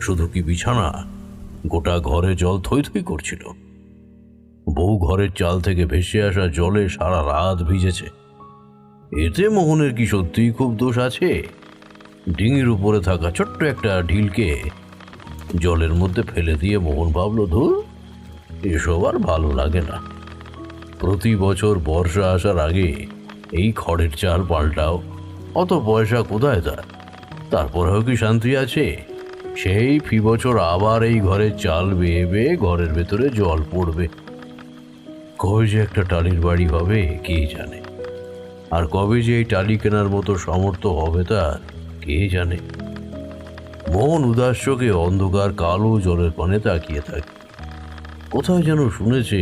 শুধু কি বিছানা, গোটা ঘরে জল থই থই করছিল। বউ ঘরের চাল থেকে ভেসে আসা জলে সারা রাত ভিজেছে। এতে মোহনের কি সত্যিই খুব দোষ আছে? ডিঙির উপরে থাকা ছোট্ট একটা ঢিলকে জলের মধ্যে ফেলে দিয়ে মোহন ভাবল, ধুর, এসব আর ভালো লাগে না। প্রতি বছর বর্ষা আসার আগে এই খড়ের চাল পাল্টাও, অত পয়সা কোথায় তার? তারপরেও কি শান্তি আছে? সেই ফি বছর আবার এই ঘরের চাল বেয়ে বেয়ে ঘরের ভেতরে জল পড়বে। কবে যে একটা টালির বাড়ি হবে কে জানে, আর কবে যে এই টালি কেনার মতো সামর্থ্য হবে তার কে জানে। মোহন উদাস চোখে অন্ধকার কালো জলের পানে তাকিয়ে থাকে। কোথায় যেন শুনেছে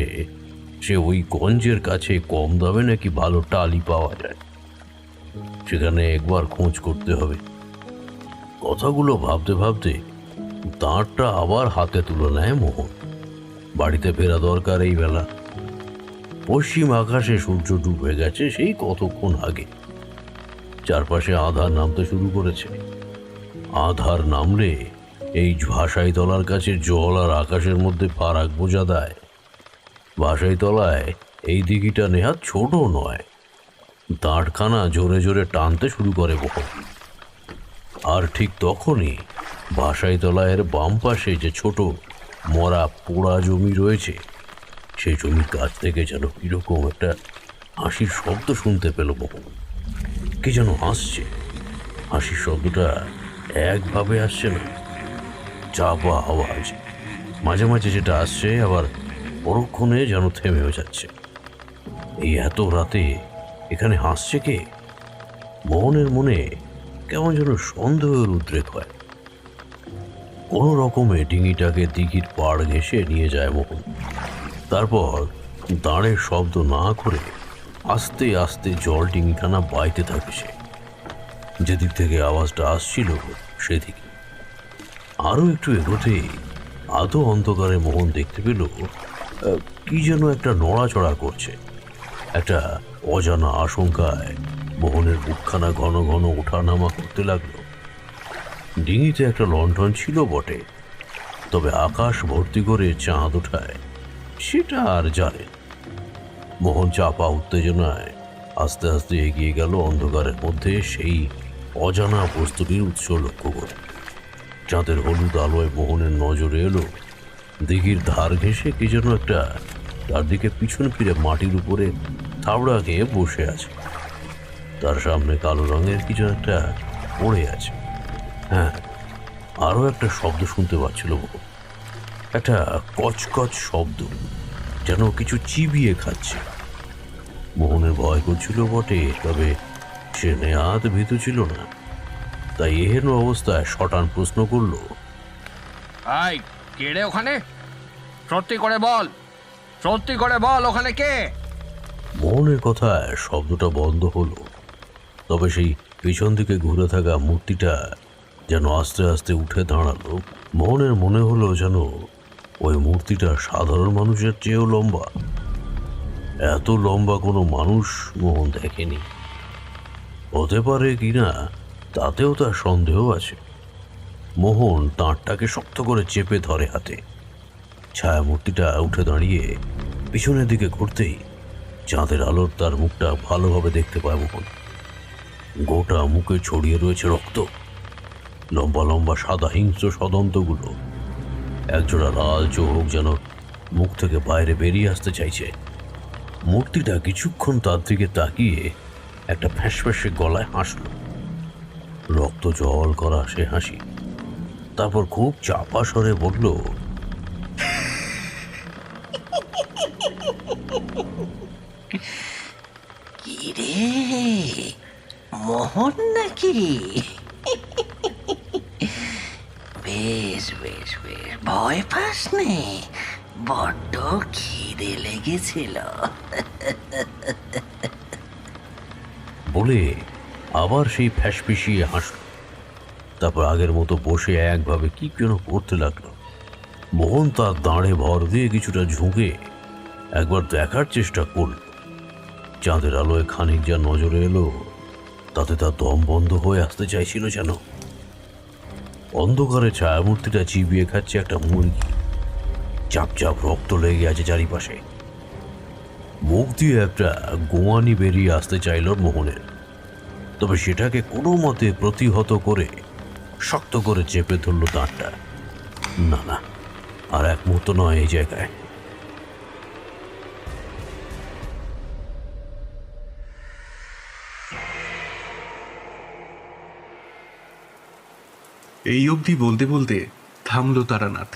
সে ওই গঞ্জের কাছে কম দামে নাকি ভালো টালি পাওয়া যায়, সেখানে একবার খোঁজ করতে হবে। কথাগুলো ভাবতে ভাবতে দাঁড়টা আবার হাতে তুলে নেয় মোহন। বাড়িতে ফেরা দরকার এই বেলা। পশ্চিম আকাশে সূর্য ডুবে গেছে সেই কতক্ষণ আগে। চারপাশে আঁধার নামতে শুরু করেছে। আঁধার নামলে এই ভাষাই তলার কাছে জল আর আকাশের মধ্যে ফারাক বোঝা দেয়। ভাষাই তলায় এই দিঘিটা নেহাত ছোট নয়, দাঁড়খানা জোরে জোরে টানতে শুরু করে মোহন। আর ঠিক তখনই বাসাই তলায়ের বাম পাশে যে ছোট মরা পোড়া জমি রয়েছে, সেই জমির কাছ থেকে যেন কিরকম একটা হাসির শব্দ শুনতে পেল মোহন। কি যেন হাসছে, হাসির শব্দটা একভাবে আসছে না, চাপা আওয়াজ, মাঝে মাঝে যেটা আসছে আবার পরক্ষণে যেন থেমেও যাচ্ছে। এই এত রাতে এখানে হাসছে কে? মোহনের মনে কেমন যেন সন্দেহের উদ্রেক হয়। কোনো রকমে ডিঙিটাকে দিঘির পাড় ঘেঁষে নিয়ে যায় মোহন। তারপর দাঁড়ের শব্দ না করে আস্তে আস্তে জল ডিঙিখানা বাইতে থাকে সে। যেদিক থেকে আওয়াজটা আসছিল সেদিকে আরো একটু এগোতেই আদৌ অন্ধকারে মোহন দেখতে পেল কি যেন একটা নড়াচড়া করছে। একটা অজানা আশঙ্কায় মোহনের বুকখানা ঘন ঘন ওঠানামা করতে লাগলো। ডিঙিতে একটা লণ্ঠন ছিল বটে, তবে আকাশ ভর্তি করে চাঁদ ওঠায় সেটা আর জানে। মোহন চাপা উত্তেজনায় আস্তে আস্তে এগিয়ে গেল অন্ধকারের মধ্যে সেই অজানা বস্তুটির উৎস লক্ষ্য করে। চাঁদের হলুদ আলোয় মোহনের নজরে এলো দিঘির ধার ঘেঁষে কি যেন একটা তার দিকে পিছন ফিরে মাটির উপরে থাবড়া খেয়ে বসে আছে। তার সামনে কালো রঙের কিছু একটা পড়ে আছে। হ্যাঁ, আরো একটা শব্দ শুনতে পাচ্ছিল মোহন, একটা কচকচ শব্দ, যেন কিছু চিবিয়ে খাচ্ছে। মোহনের ভয় করছিল বটে, তবে সে নেহাত ভীতু ছিল না। তাই এহেন অবস্থায় শটান প্রশ্ন করলো, আই কে রে ওখানে? সত্যি করে বল, সত্যি করে বল, ওখানে কে? মোহনের কথায় শব্দটা বন্ধ হলো, তবে সেই পিছন দিকে ঘুরে থাকা মূর্তিটা যেন আস্তে আস্তে উঠে দাঁড়ালো। মোহনের মনে হলো যেন ওই মূর্তিটা সাধারণ মানুষের চেয়েও লম্বা। এত লম্বা কোনো মানুষ মোহন দেখেনি। হতে পারে কিনা তাতেও তার সন্দেহ আছে। মোহন দাঁতটাকে শক্ত করে চেপে ধরে হাতে। ছায়া মূর্তিটা উঠে দাঁড়িয়ে পিছনের দিকে ঘুরতেই চাঁদের আলোর তার মুখটা ভালোভাবে দেখতে পায় মোহন। গোটা মুখে ছড়িয়ে রয়েছে রক্ত, লম্বা লম্বা সাদা হিংস্র সদন্তগুলো। একজোড়া লাল চোখ যেন মুখ থেকে বাইরে বেরিয়ে আসতে চাইছে। মূর্তিটা কিছুক্ষণ তার দিকে তাকিয়ে একটা ফ্যাঁসফ্যাঁসে গলায় হাসল, রক্ত জল করা সে হাসি। তারপর খুব চাপা স্বরে বলল, কি রে মোহন নাকি? বেশ বেশ বেশ, ভয় পাস নে, বড্ড খিদে লেগেছিল। বলে আবার সেই ফ্যাঁসফিসিয়ে হাসল। তারপর আগের মতো বসে একভাবে কি যেন করতে লাগলো। মোহন তার দাঁড়ে ভর দিয়ে কিছুটা ঝুঁকে একবার দেখার চেষ্টা করল। চাঁদের আলোয় খানিক যা নজরে এলো তাতে তার দম বন্ধ হয়ে আসতে চাইছিল যেন। অন্ধকারে ছায়ামূর্তিটা চিবিয়ে খাচ্ছে একটা মুরগি, চাপ চাপ রক্ত লেগে আছে চারিপাশে। মুখ দিয়ে একটা গোয়ানি বেরিয়ে আসতে চাইল মোহনের, তবে সেটাকে কোনো মতে প্রতিহত করে শক্ত করে চেপে ধরল দাঁতটা। না না, আর এক মুহূর্ত নয় এই জায়গায়। এই অবধি বলতে বলতে থামল তারানাথ।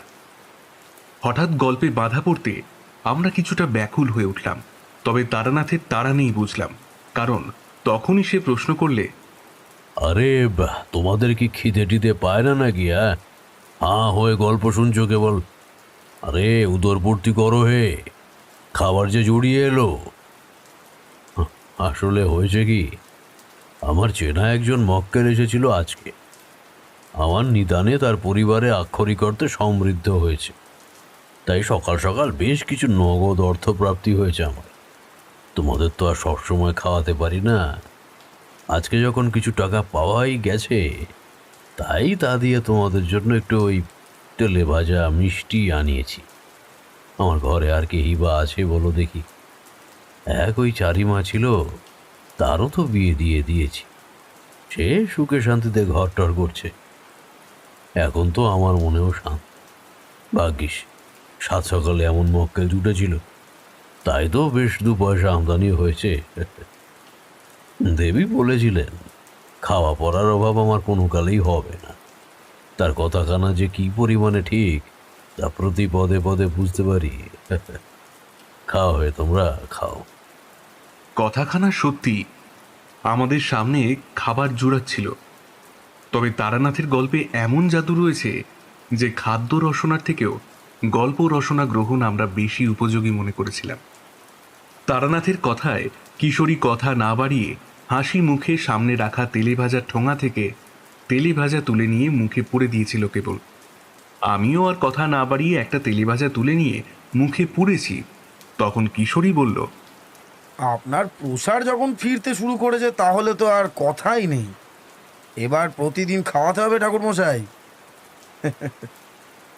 হঠাৎ গল্পে বাধা পড়তে আমরা কিছুটা ব্যাকুল হয়ে উঠলাম, তবে তারানাথের তাড়া নেই বুঝলাম, কারণ তখনই সে প্রশ্ন করলে, আরে তোমাদের কি খিদে টিদে পায় না নাকি? হ্যাঁ হয়ে গল্প শুনছো কেবল? আরে উদরপূর্তি করো হে, খাবার যে জড়িয়ে এলো। আসলে হয়েছে কি, আমার চেনা একজন মক্কেল এসেছিল আজকে। আমার নিদানে তার পরিবারে আক্ষরিক অর্থে সমৃদ্ধ হয়েছে, তাই সকাল সকাল বেশ কিছু নগদ অর্থপ্রাপ্তি হয়েছে আমার। তোমাদের তো আর সবসময় খাওয়াতে পারি না, আজকে যখন কিছু টাকা পাওয়াই গেছে তাই তা দিয়ে তোমাদের জন্য একটু ওই তেলে ভাজা মিষ্টি আনিয়েছি। আমার ঘরে আর কি হিবা আছে বলো দেখি? এক ওই চারিমা ছিল, তারও তো বিয়ে দিয়ে দিয়েছি, সে সুখে শান্তিতে ঘর টর করছে। এখন তো আমার মনেও শান্ত। ভাগ্যিস সাত সকালে এমন মক্কেল জুটেছিল, তাই তো বেশ 2 পয়সা আমদানি হয়েছে। দেবী বলেছিলেন খাওয়া পড়ার অভাব আমার কোনো কালেই হবে না। তার কথাখানা যে কি পরিমাণে ঠিক তা প্রতি পদে পদে বুঝতে পারি। খাও হয়ে তোমরা খাও। কথাখানা সত্যি, আমাদের সামনে খাবার জোড়াচ্ছিল। তবে তারানাথের গল্পে এমন জাদু রয়েছে যে খাদ্য রসনার থেকেও গল্প রসনা গ্রহণ আমরা বেশি উপযোগী মনে করেছিলাম। তারানাথের কথায় কিশোরী কথা না বাড়িয়ে হাসি মুখে সামনে রাখা তেলে ভাজা ঠোঙা থেকে তেলে ভাজা তুলে নিয়ে মুখে পুরে দিয়েছিল কেবল। আমিও আর কথা না বাড়িয়ে একটা তেলে ভাজা তুলে নিয়ে মুখে পুরেছি। তখন কিশোরী বলল, আপনার প্রসার যখন ফিরতে শুরু করেছে তাহলে তো আর কথাই নেই, এবার প্রতিদিন খাওয়াতে হবে ঠাকুরমশাই।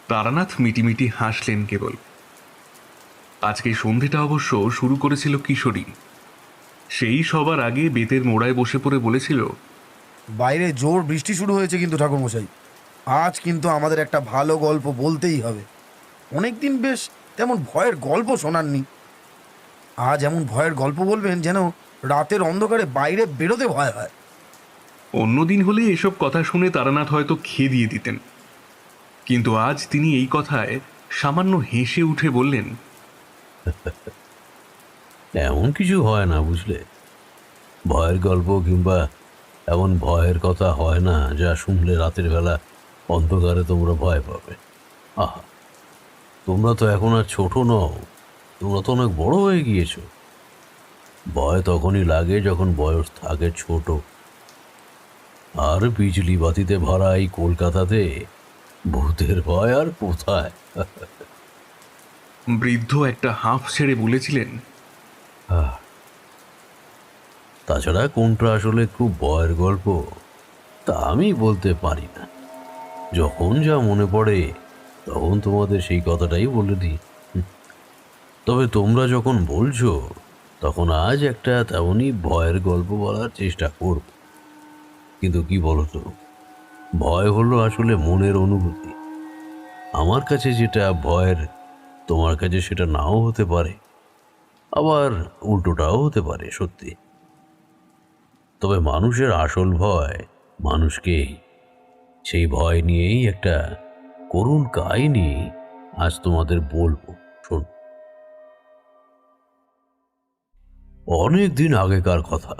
তারানাথ মিটিমিটি হাসলেন কেবল। আজকে সন্ধেটা অবশ্য শুরু করেছিল কিশোরী। সেই সবার আগে বেতের মোড়ায় বসে পড়ে বলেছিল, বাইরে জোর বৃষ্টি শুরু হয়েছে কিন্তু ঠাকুরমশাই, আজ কিন্তু আমাদের একটা ভালো গল্প বলতেই হবে। অনেকদিন বেশ তেমন ভয়ের গল্প শোনাননি। আজ এমন ভয়ের গল্প বলবেন যেন রাতের অন্ধকারে বাইরে বেরোতে ভয় হয়। অন্যদিন হলে এসব কথা শুনে তারানাথ হয়তো খেয়ে দিয়ে দিতেন, কিন্তু আজ তিনি এই কথায় সামান্য হেসে উঠে বললেন, এমন কিছু হয় না বুঝলে। ভয়ের গল্প কিংবা এমন ভয়ের কথা হয় না যা শুনলে রাতের বেলা অন্ধকারে তোমরা ভয় পাবে। আহা, তোমরা তো এখন আর ছোট নও, তোমরা তো অনেক বড় হয়ে গিয়েছ। ভয় তখনই লাগে যখন বয়স থাকে ছোট। আর বিজলি বাতিতে ভরা এই কলকাতাতে ভূতের ভয় আর কোথায়। বৃদ্ধ একটা হাঁফ ছেড়ে বলেছিলেন, তাছাড়া কোনটা আসলে খুব ভয়ের গল্প তা আমি বলতে পারি না। যখন যা মনে পড়ে তখন তোমাদের সেই কথাটাই বলে দিই। তবে তোমরা যখন বলছো তখন আজ একটা তেমনই ভয়ের গল্প বলার চেষ্টা করব। কিন্তু কি বলতো, ভয় হলো আসলে মনের অনুভূতি। আমার কাছে যেটা ভয়ের তোমার কাছে সেটা নাও হতে পারে, আবার উল্টোটাও হতে পারে সত্যি। তবে মানুষের আসল ভয় মানুষকেই। সেই ভয় নিয়েই একটা করুণ কাহিনী আজ তোমাদের বলবো, শোন। অনেক দিন আগেকার কথা।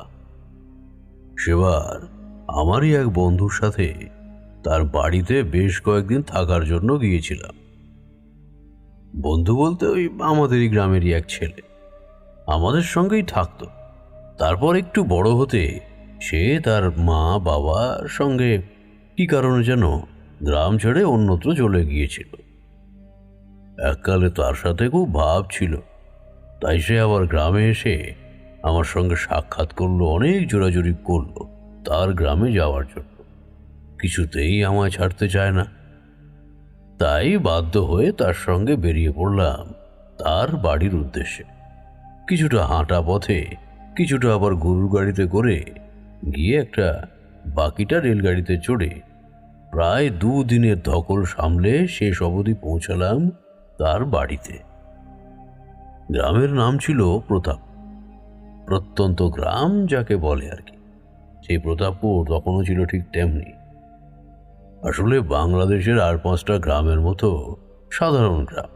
সেবার আমারই এক বন্ধুর সাথে তার বাড়িতে বেশ কয়েকদিন থাকার জন্য গিয়েছিলাম। বন্ধু বলতে ওই আমাদেরই গ্রামেরই এক ছেলে আমাদের সঙ্গেই থাকতো। তারপর একটু বড় হতে সে তার মা বাবার সঙ্গে কি কারণে যেন গ্রাম ছেড়ে অন্যত্র চলে গিয়েছিল। এককালে তার সাথে খুব ভাব ছিল, তাই সে আবার গ্রামে এসে আমার সঙ্গে সাক্ষাৎ করলো, অনেক জোরাজুরি করলো তার গ্রামে যাওয়ার জন্য। কিছুতেই আমায় ছাড়তে চায় না, তাই বাধ্য হয়ে তার সঙ্গে বেরিয়ে পড়লাম তার বাড়ির উদ্দেশ্যে। কিছুটা হাঁটা পথে, কিছুটা আবার গরুর গাড়িতে করে গিয়ে একটা বাকিটা রেলগাড়িতে চড়ে প্রায় 2 দিনের ধকল সামলে শেষ অবধি পৌঁছালাম তার বাড়িতে। গ্রামের নাম ছিল প্রতাপ, প্রত্যন্ত গ্রাম যাকে বলে আর কি। সেই প্রতাপপুর তখনও ছিল ঠিক তেমনি। আসলে বাংলাদেশের আর 5টা গ্রামের মতো সাধারণ গ্রাম।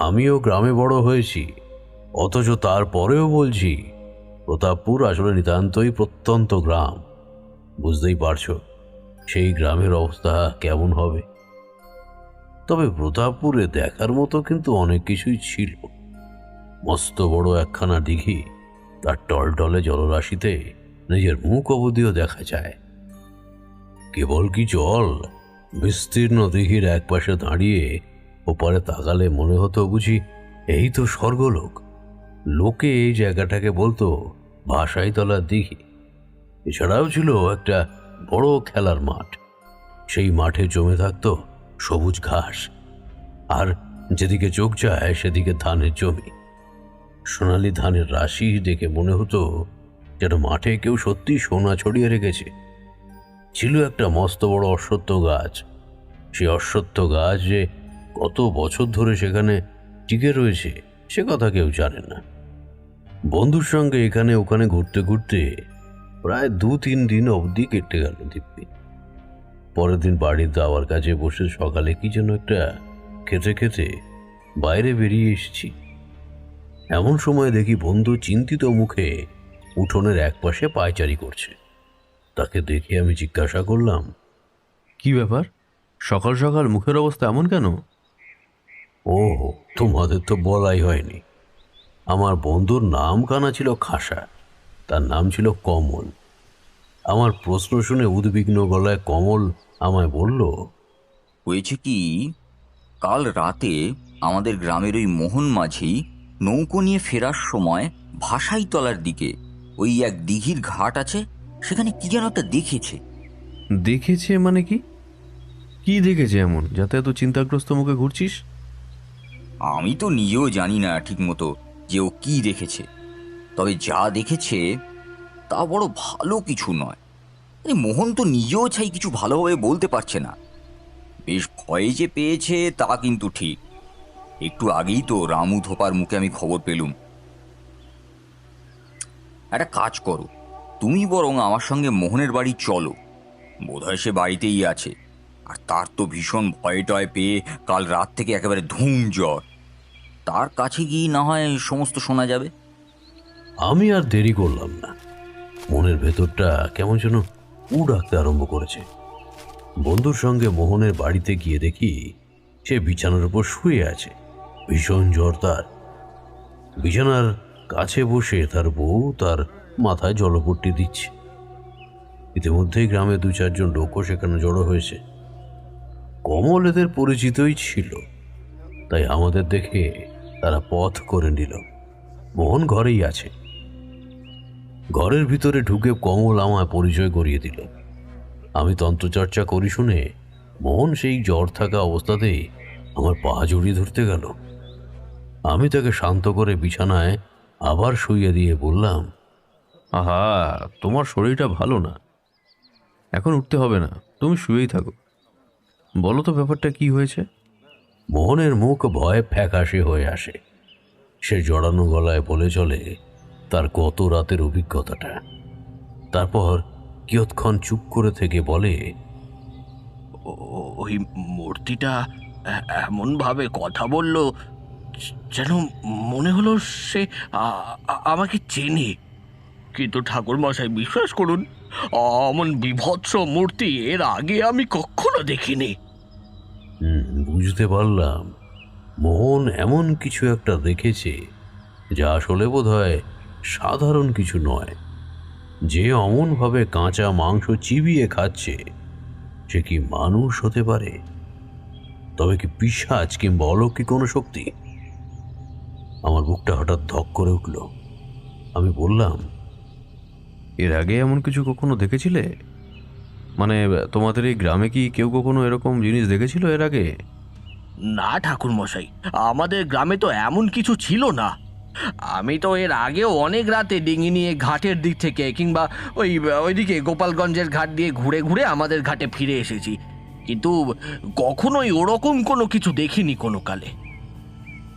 আমিও গ্রামে বড় হয়েছি, অথচ তারপরেও বলছি প্রতাপপুর আসলে নিতান্তই প্রত্যন্ত গ্রাম। বুঝতেই পারছো সেই গ্রামের অবস্থা কেমন হবে। তবে প্রতাপপুরে দেখার মতো কিন্তু অনেক কিছুই ছিল। মস্ত বড় একখানা দিঘি, তার টলটলে জলরাশিতে নিজের মুখ অবধিও দেখা যায়। কেবল কি জল, বিস্তীর্ণ দিঘির একপাশে দাঁড়িয়ে ওপারে তাকালে মনে হতো বুঝি এই তো স্বর্গলোক। লোকে এই জায়গাটাকে বলতো ভাষাইতলার দিঘি। এছাড়াও ছিল একটা বড় খেলার মাঠ। সেই মাঠে জমে থাকতো সবুজ ঘাস, আর যেদিকে চোখ যায় সেদিকে ধানের জমি। সোনালি ধানের রাশি দেখে মনে হতো যেন মাঠে কেউ সত্যি সোনা ছড়িয়ে রেখেছে। ছিল একটা মস্ত বড় অশ্বত্থ গাছ। সেই অশ্বত্থ গাছ যে কত বছর ধরে সেখানে টিকে রয়েছে সে কথা কেউ জানে না। বন্ধুর সঙ্গে এখানে ওখানে ঘুরতে ঘুরতে প্রায় 2-3 দিন অবধি কেটে গেল দিব্যি। পরের দিন বাড়ির দাওয়ার কাছে বসে সকালে কি যেন একটা খেতে খেতে বাইরে বেরিয়ে এসেছি। এমন সময় দেখি বন্ধু চিন্তিত মুখে উঠোনের একপাশে পায়চারি করছে। তাকে দেখে আমি জিজ্ঞাসা করলাম, কি ব্যাপার, সকাল সকাল মুখের অবস্থা এমন কেন? ও, তোমাদের তো বলাই হয়নি। আমার বন্ধুর নাম কানা ছিল খাসা, তার নাম ছিল কমল। আমার প্রশ্ন শুনে উদ্বিগ্ন গলায় কমল আমায় বলল, হয়েছে কি, কাল রাতে আমাদের গ্রামের ওই মোহন মাঝি নৌকো নিয়ে ফেরার সময় ভাসাইতলার দিকে ওই এক দিঘির ঘাট আছে, সেখানে কি যেন একটা দেখেছে। দেখেছে মানে কি? কি দেখেছে এমন যাতে এত চিন্তাগ্রস্ত মুখে ঘুরছিস? আমি তো নিজেও জানি না ঠিক মতো যে ও কি দেখেছে, তবে যা দেখেছে তা বড় ভালো কিছু নয়। মোহন তো নিজেও চাই কিছু ভালোভাবে বলতে পারছে না। বেশ ভয়ে যে পেয়েছে তা কিন্তু ঠিক। একটু আগেই তো রামু ধোপার মুখে আমি খবর পেলুম। একটা কাজ করো, তুমি বরং আমার সঙ্গে মোহনের বাড়ি চলো, বোধহয় সে বাড়িতেই আছে। আর তার তো ভীষণ ভয় টয় পেয়ে কাল রাত থেকে একেবারে ধুম জ্বর। তার কাছে গিয়ে না হয় সমস্ত শোনা যাবে। আমি আর দেরি করলাম না। মনের ভেতরটা কেমন যেন ডাকতে আরম্ভ করেছে। বন্ধুর সঙ্গে মোহনের বাড়িতে গিয়ে দেখি সে বিছানার উপর শুয়ে আছে, ভীষণ জ্বর তার। বিছানার কাছে বসে তার বউ তার মাথায় জলপট্টি দিচ্ছে। ইতিমধ্যেই গ্রামে 2-4 জন লোকও সেখানে জড়ো হয়েছে। কমল এদের পরিচিতই ছিল, তাই আমাদের দেখে তারা পথ করে নিল। মোহন ঘরেই আছে। ঘরের ভিতরে ঢুকে কমল আমায় পরিচয় করিয়ে দিল। আমি তন্ত্রচর্চা করি শুনে মোহন সেই জ্বর থাকা অবস্থাতেই আমার পা জড়িয়ে ধরতে গেল। আমি তাকে শান্ত করে বিছানায় আবার শুইয়ে দিয়ে বললাম, আহা, তোমার শরীরটা ভালো না, এখন উঠতে হবে না, তুমি শুয়েই থাকো। বলো তো ব্যাপারটা কি হয়েছে? মোহনের মুখ ভয়ে ফ্যাকাশে হয়ে আসে। সে জড়ানো গলায় বলে চলে তার গত রাতের অভিজ্ঞতাটা। তারপর কিয়ৎক্ষণ চুপ করে থেকে বলে, ওই মূর্তিটা এমনভাবে কথা বলল যেন মনে হলো সে আমাকে চেনে। কিন্তু ঠাকুর মশাই, বিশ্বাস করুন, অমন বিভৎস মূর্তি এর আগে আমি কখনো দেখিনি। বুঝতে পারলাম মোহন এমন কিছু একটা দেখেছে যা আসলে বোধহয় সাধারণ কিছু নয়। যে অমনভাবে কাঁচা মাংস চিবিয়ে খাচ্ছে সে কি মানুষ হতে পারে? তবে কি পিশাচ কিংবা অলৌকিক কোনো শক্তি? আমার বুকটা হঠাৎ ধক করে উঠল। আমি বললাম, এর আগে এমন কিছু কখনো দেখেছিলে? মানে তোমাদের এই গ্রামে কি কেউ কখনো এরকম জিনিস দেখেছিল এর আগে? না ঠাকুর মশাই, আমাদের গ্রামে তো এমন কিছু ছিল না। আমি তো এর আগেও অনেক রাতে ডিঙি নিয়ে ঘাটের দিক থেকে কিংবা ওইদিকে গোপালগঞ্জের ঘাট দিয়ে ঘুরে ঘুরে আমাদের ঘাটে ফিরে এসেছি, কিন্তু কখনোই ওরকম কোনো কিছু দেখিনি কোনো কালে।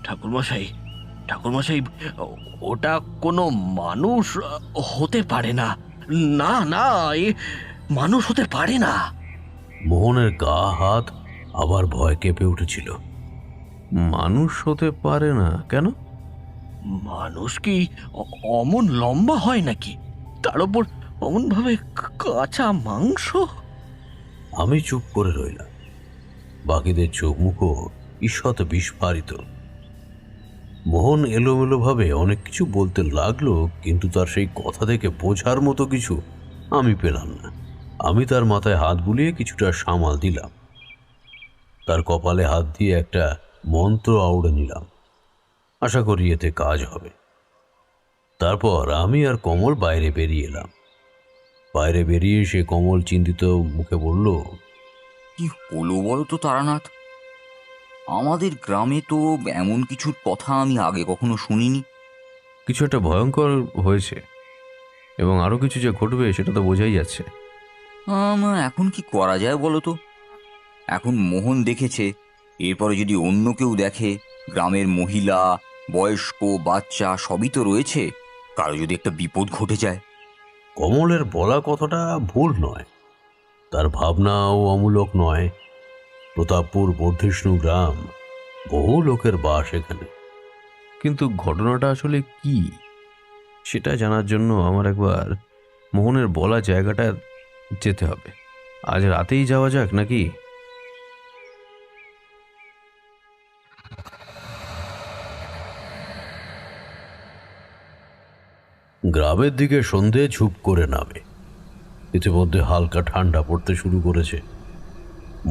ঠাকুরমশাই, ওটা কোনো মানুষ হতে পারে না। না না, এ মানুষ হতে পারে না। মোহনের গা হাত আবার ভয় কেঁপে উঠেছিল। মানুষ হতে পারে না কেন? মানুষ কি অমন লম্বা হয় নাকি? তার উপর অমন ভাবে কাঁচা মাংস। আমি চুপ করে রইলাম। বাকিদের চোখ মুখও ঈষৎ বিস্ফারিত। মোহন এলোমেলো ভাবে অনেক কিছু বলতে লাগলো, কিন্তু তার সেই কথা থেকে বোঝার মতো কিছু আমি পেলাম না। আমি তার মাথায় হাত বুলিয়ে কিছুটা সামাল দিলাম। তার কপালে হাত দিয়ে একটা মন্ত্র আউড়ে নিলাম। আশা করি এতে কাজ হবে। তারপর আমি আর কমল বাইরে বেরিয়ে এলাম। বাইরে বেরিয়ে সে কমল চিন্তিত মুখে বলল, কি হলো বলো তো তারানাথ? আমাদের গ্রামে তো এমন কিছুর কথা আমি আগে কখনো শুনিনি। কিছু একটা ভয়ঙ্কর হয়েছে। এবং আরও কিছু যে ঘটবে সেটা তো বোঝাই যাচ্ছে। এখন কি করা যায় বলো তো? এখন মোহন দেখেছে, এরপরে যদি অন্য কেউ দেখে, গ্রামের মহিলা, বয়স্ক, বাচ্চা সবই তো রয়েছে, কারো যদি একটা বিপদ ঘটে যায়। কমলের বলা কথাটা ভুল নয়, তার ভাবনাও অমূলক নয়। প্রতাপপুর বর্ধিষ্ণু গ্রাম, বহু লোকের বাস এখানে। কিন্তু ঘটনাটা আসলে কি সেটা জানার জন্য আমার একবার মোহনের বলা জায়গাটা যেতে হবে। আজ রাতেই যাওয়া যাক নাকি? গ্রামের দিকে সন্ধে ঝুপ করে নামে। ইতিমধ্যে হালকা ঠান্ডা পড়তে শুরু করেছে,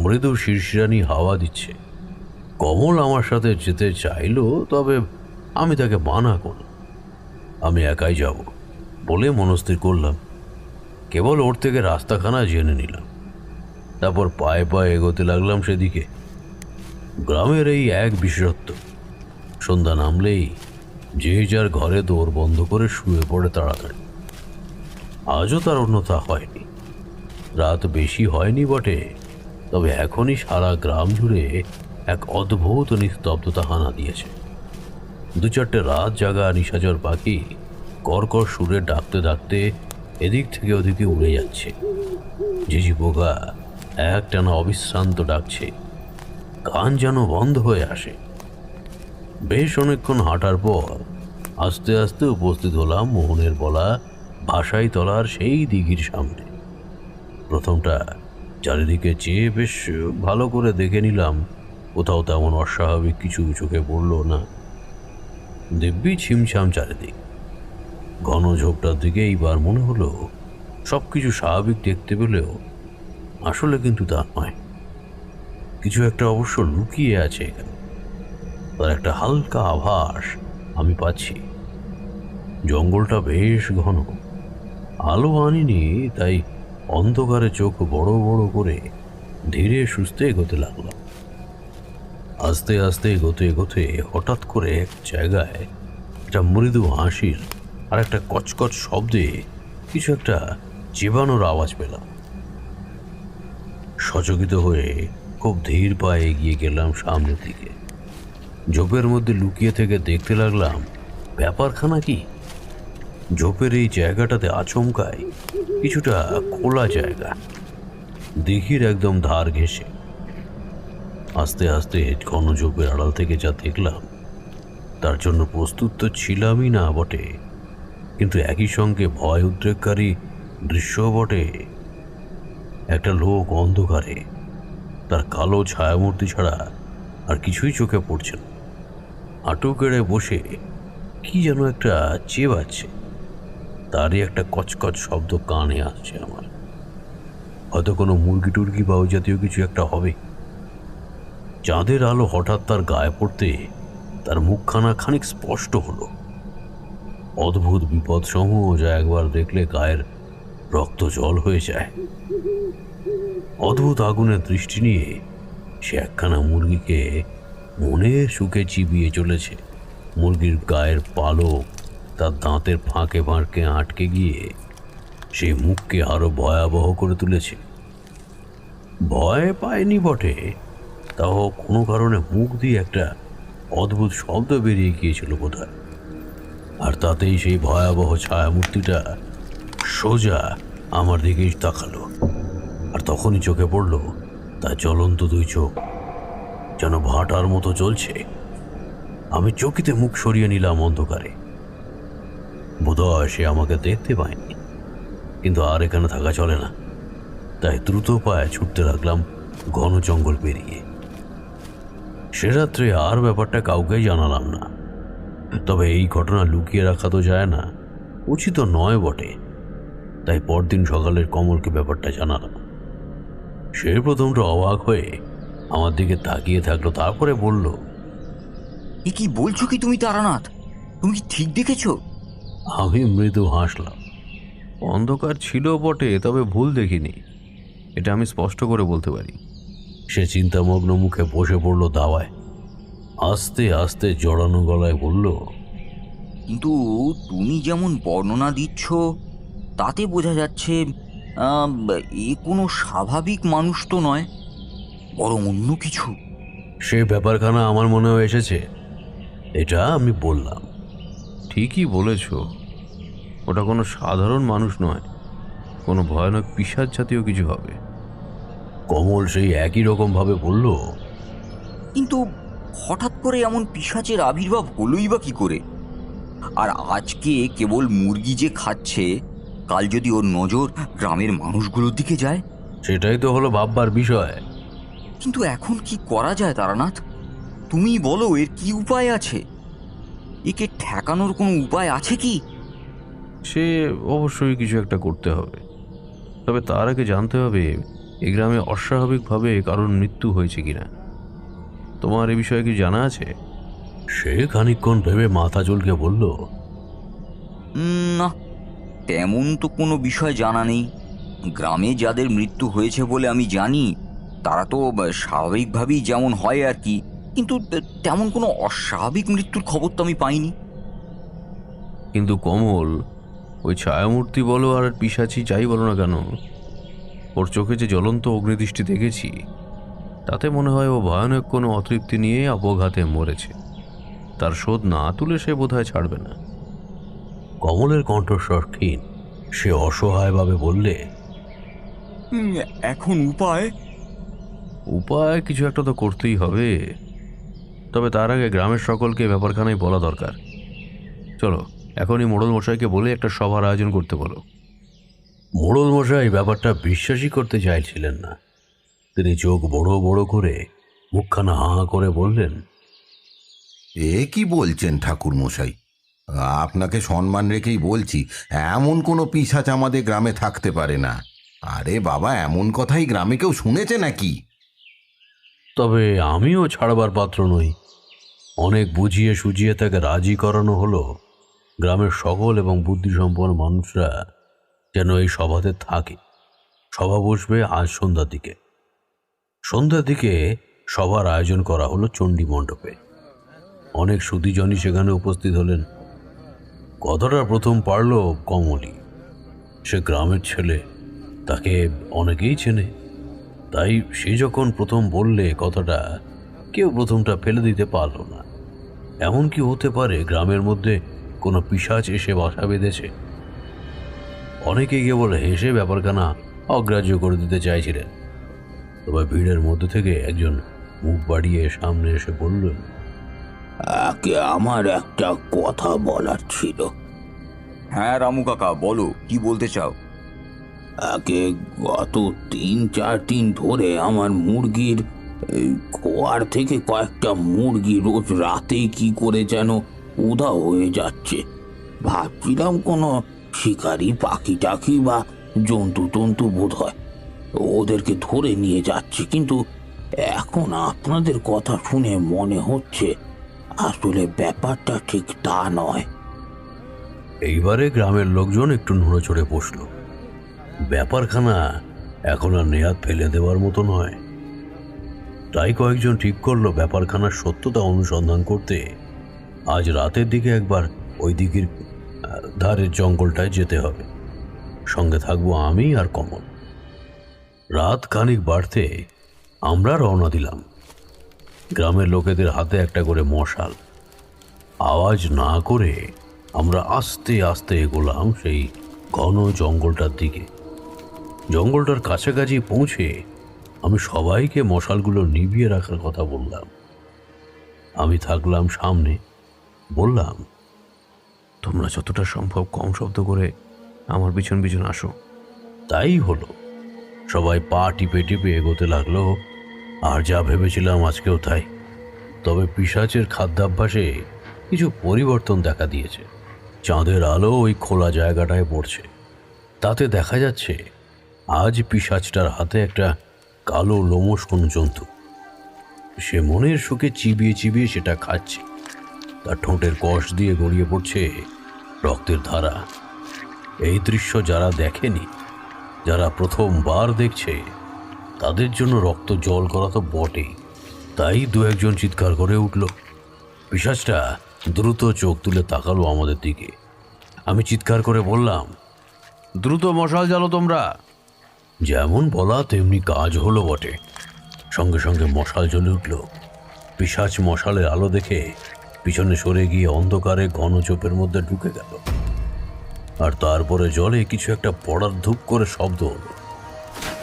মৃদু শিরশিরানি হাওয়া দিচ্ছে। কমল আমার সাথে যেতে চাইল, তবে আমি তাকে মানা করলাম। আমি একাই যাব বলে মনস্থির করলাম। কেবল ওর থেকে রাস্তাখানা জেনে নিলাম, তারপর পায়ে পায়ে এগোতে লাগলাম সেদিকে। গ্রামের এই এক বিশেষত্ব, সন্ধ্যা নামলেই যে যার ঘরে দৌড় বন্ধ করে শুয়ে পড়ে তাড়াতাড়ি। আজও তার অন্যথা হয়নি। রাত বেশি হয়নি বটে, তবে এখনই সারা গ্রাম জুড়ে এক অদ্ভুত নিস্তব্ধতা হানা দিয়েছে। দু চারটে রাত জাগা নিশাচর পাখি কর্কর সুরে ডাকতে ডাকতে এদিক থেকে ওদিকে উড়ে যাচ্ছে। ঝিঝি পোকা একটানা অবিশ্রান্ত ডাকছে, কান যেন বন্ধ হয়ে আসে। বেশ অনেকক্ষণ হাঁটার পর আস্তে আস্তে উপস্থিত হলাম মোহনের বলা ভাষাই তলার সেই দিঘির সামনে। প্রথমটা চারিদিকে চেয়ে বেশ ভালো করে দেখে নিলাম, কোথাও তেমন অস্বাভাবিক কিছু চোখে পড়ল না। দিব্যি ছিমছাম চারিদিক। ঘন ঝোপটার দিকে এইবার মনে হলো সব কিছু স্বাভাবিক দেখতে পেলেও আসলে কিন্তু তা নয়। কিছু একটা অবশ্য লুকিয়ে আছে এখানে, তার একটা হালকা আভাস আমি পাচ্ছি। জঙ্গলটা বেশ ঘন, আলো আনিনি, তাই অন্ধকারে চোখ বড় বড় করে ধীরে সুস্থে এগোতে লাগলাম। আস্তে আস্তে এগোতে এগোতে হঠাৎ করে এক জায়গায় একটা মৃদু হাসির আর একটা কচকচ শব্দে কিছু একটা চিবানোর আওয়াজ পেলাম। সচকিত হয়ে খুব ধীর পায়ে এগিয়ে গেলাম সামনের দিকে। ঝোপের মধ্যে লুকিয়ে থেকে দেখতে লাগলাম ব্যাপারখানা কি। ঝোপের এই জায়গাটাতে আচমকায় কিছুটা খোলা জায়গা, দিঘির একদম ধার ঘেঁষে। আস্তে আস্তে ঘন ঝোপের আড়াল থেকে যা দেখলাম তার জন্য প্রস্তুত তো ছিলামই না বটে, কিন্তু একই সঙ্গে ভয় উদ্রেককারী দৃশ্য বটে। একটা লোক অন্ধকারে, তার কালো ছায়ামূর্তি ছাড়া আর কিছুই চোখে পড়ছে না। হাঁটু কেড়ে বসে কি যেন একটা চেবাচ্ছে, তারই একটা কচকচ শব্দ কানে আসছে আমার। হয়তো কোনো মুরগি টুরগি বা ওই জাতীয় কিছু একটা হবে। চাঁদের আলো হঠাৎ তার গায়ে পড়তে তার মুখখানা খানিক স্পষ্ট হলো। অদ্ভুত বিপদ সমূহ যা একবার দেখলে গায়ের রক্ত জল হয়ে যায়। অদ্ভুত আগুনের দৃষ্টি নিয়ে সে একখানা মুরগিকে মনের সুখে চিবিয়ে চলেছে। মুরগির গায়ের পালক তার দাঁতের ফাঁকে ফাঁকে আটকে গিয়ে সেই মুখকে আরো ভয়াবহ করে তুলেছে। ভয় পায়নি বটে, তাও কোনো কারণে মুখ দিয়ে একটা অদ্ভুত শব্দ বেরিয়ে গিয়েছিল বোধহয়। আর তাতেই সেই ভয়াবহ ছায়ামূর্তিটা সোজা আমার দিকেই তাকালো। আর তখনই চোখে পড়ল তার জ্বলন্ত দুই চোখ, যেন ভাটার মতো জ্বলছে। আমি চকিতে মুখ সরিয়ে নিলাম অন্ধকারে। বোধহয় সে আমাকে দেখতে পায়নি, কিন্তু আর এখানে থাকা চলে না, তাই দ্রুত পায়ে ছুটতে লাগলাম ঘন জঙ্গল পেরিয়ে। সে রাত্রে আর ব্যাপারটা কাউকেই জানালাম না, তবে এই ঘটনা লুকিয়ে রাখা তো যায় না, উচিত নয় বটে। তাই পরদিন সকালের কমলকে ব্যাপারটা জানালাম। সে প্রথমটা অবাক হয়ে আমার দিকে তাকিয়ে থাকলো, তারপরে বলল, এ কি বলছো কি তুমি তারানাথ? তুমি কি ঠিক দেখেছো? আমি মৃদু হাসলাম। অন্ধকার ছিল বটে, তবে ভুল দেখিনি, এটা আমি স্পষ্ট করে বলতে পারি। সে চিন্তামগ্ন মুখে বসে পড়ল দাওয়ায়। আস্তে আস্তে জড়ানো গলায় বলল, কিন্তু তুমি যেমন বর্ণনা দিচ্ছ তাতে বোঝা যাচ্ছে এ কোনো স্বাভাবিক মানুষ তো নয়, বরং অন্য কিছু। সে ব্যাপারখানা আমার মনেও এসেছে, এটা আমি বললাম। ঠিকই বলেছ, ওটা কোনো সাধারণ মানুষ নয়, কোনো ভয়ানক পিশাচ জাতীয় কিছু হবে। কমল সেই একই রকম ভাবে বলল। কিন্তু হঠাৎ করে এমন পিশাচের আবির্ভাব হলোই বা কি করে? আর আজকে কেবল মুরগি যে খাচ্ছে, কাল যদি ওর নজর গ্রামের মানুষগুলোর দিকে যায়? সেটাই তো হলো ভাববার বিষয়। কিন্তু এখন কি করা যায় তারানাথ? তুমি বলো, এর কি উপায় আছে? একে ঠেকানোর কোনো উপায় আছে কি? সে অবশ্যই কিছু একটা করতে হবে, তবে তার আগে জানতে হবে এই গ্রামে অস্বাভাবিকভাবে কারোর মৃত্যু হয়েছে কিনা। তোমার এ বিষয়ে কি জানা আছে? সে খানিকক্ষণ ভেবে মাথা চুলকে বলল, না, তেমন তো কোনো বিষয় জানা নেই। গ্রামে যাদের মৃত্যু হয়েছে বলে আমি জানি, তারা তো স্বাভাবিকভাবেই যেমন হয় আর কি, কিন্তু তেমন কোনো অস্বাভাবিক মৃত্যুর খবর তো আমি পাইনি। কিন্তু কমল, ওই ছায়ামূর্তি বলো আর পিশাচি যাই বলো না কেন, ওর চোখে যে জ্বলন্ত অগ্নিদৃষ্টি দেখেছি, তাতে মনে হয় ও ভয়ানক কোনো অতৃপ্তি নিয়ে অপঘাতে মরেছে। তার শোধ না তুলে সে বোধহয় ছাড়বে না। কমলের কণ্ঠস্বর ক্ষীণ। সে অসহায়ভাবে বললে, এখন উপায়? উপায় কিছু একটা তো করতেই হবে, তবে তার আগে গ্রামের সকলকে ব্যাপারখানায় বলা দরকার। চলো, এখনই মোড়ল মশাইকে বলে একটা সভার আয়োজন করতে বলো। মোড়ল মশাই ব্যাপারটা বিশ্বাসই করতে চাইছিলেন না। তিনি চোখ বড় বড় করে মুখখানা হাঁ করে বললেন, এ কি বলছেন ঠাকুর মশাই? আপনাকে সম্মান রেখেই বলছি, এমন কোনো পিশাচ আমাদের গ্রামে থাকতে পারে না। আরে বাবা, এমন কথাই গ্রামে কেউ শুনেছে নাকি? তবে আমিও ছাড়বার পাত্র নই। অনেক বুঝিয়ে সুঝিয়ে তাকে রাজি করানো হলো গ্রামের সকল এবং বুদ্ধিসম্পন্ন মানুষরা যেন এই সভাতে থাকে। সভা বসবে আজ সন্ধ্যার দিকে। সন্ধ্যার দিকে সভার আয়োজন করা হলো চণ্ডী মণ্ডপে। অনেক সুধীজনই সেখানে উপস্থিত হলেন। কথাটা প্রথম পারল কমলি। সে গ্রামের ছেলে, তাকে অনেকেই চেনে। তাই সে যখন প্রথম বললে কথাটা, কেউ প্রথমটা ফেলে দিতে পারল না। এমন কি হতে পারে গ্রামের মধ্যে কোনো পিশাচ এসে বাসা বেঁধেছে? অনেকে কেবল হেসে ব্যাপারখানা অগ্রাহ্য করে দিতে চাইছিলেন। তবে ভিড়ের মধ্যে থেকে একজন মুখ বাড়িয়ে সামনে এসে বললেন, আমার একটা কথা বলার ছিল। হ্যাঁ রামু কাকা, বলো, কি বলতে চাও? গত 3-4 দিন ধরে আমার মুরগির খোয়ার থেকে কয়েকটা মুরগি রোজ রাতে কি করে যেন উধাও হয়ে যাচ্ছে। ভাবছিলাম কোনো শিকারি পাখি টাকি বা জন্তু টন্তু বোধ হয় ওদেরকে ধরে নিয়ে যাচ্ছে, কিন্তু এখন আপনাদের কথা শুনে মনে হচ্ছে আসলে ব্যাপারটা ঠিক তা নয়। এইবারে গ্রামের লোকজন একটু নড়েচড়ে বসল। ব্যাপারখানা এখন আর নেহাত ফেলে দেওয়ার মতো নয়। তাই কয়েকজন ঠিক করলো ব্যাপারখানার সত্যতা অনুসন্ধান করতে আজ রাতের দিকে একবার ওই দিকের ধারের জঙ্গলটায় যেতে হবে। সঙ্গে থাকবো আমি আর কমল। রাত খানিক বাড়তে আমরা রওনা দিলাম। গ্রামের লোকেদের হাতে একটা করে মশাল। আওয়াজ না করে আমরা আস্তে আস্তে এগোলাম সেই ঘন জঙ্গলটার দিকে। জঙ্গলটার কাছাকাছি পৌঁছে আমি সবাইকে মশালগুলো নিভিয়ে রাখার কথা বললাম। আমি থাকলাম সামনে। বললাম, তোমরা যতটা সম্ভব কম শব্দ করে আমার পিছন পিছন আসো। তাই হলো। সবাই পা টিপে টিপে এগোতে লাগলো। আর যা ভেবেছিলাম আজকেও তাই। তবে পিশাচের খাদ্যাভ্যাসে কিছু পরিবর্তন দেখা দিয়েছে। চাঁদের আলো ওই খোলা জায়গাটায় পড়ছে। তাতে দেখা যাচ্ছে আজ পিশাচটার হাতে একটা কালো লোমশ কোন জন্তু। সে মনের সুখে চিবিয়ে চিবিয়ে সেটা খাচ্ছে। তার ঠোঁটের কষ দিয়ে গড়িয়ে পড়ছে রক্তের ধারা। এই দৃশ্য যারা দেখেনি, যারা প্রথমবার দেখছে, তাদের জন্য রক্ত জল করা তো বটেই। তাই দু একজন চিৎকার করে উঠল। পিশাচটা দ্রুত চোখ তুলে তাকালো আমাদের দিকে। আমি চিৎকার করে বললাম, দ্রুত মশাল জ্বালো তোমরা। যেমন বলা তেমনি কাজ হলো বটে। সঙ্গে সঙ্গে মশাল জ্বলে উঠল। পিশাচ মশালের আলো দেখে পিছনে সরে গিয়ে অন্ধকারে ঘন চোপের মধ্যে ঢুকে গেল। আর তারপরে জলে কিছু একটা পড়ার ধূপ করে শব্দ হলো।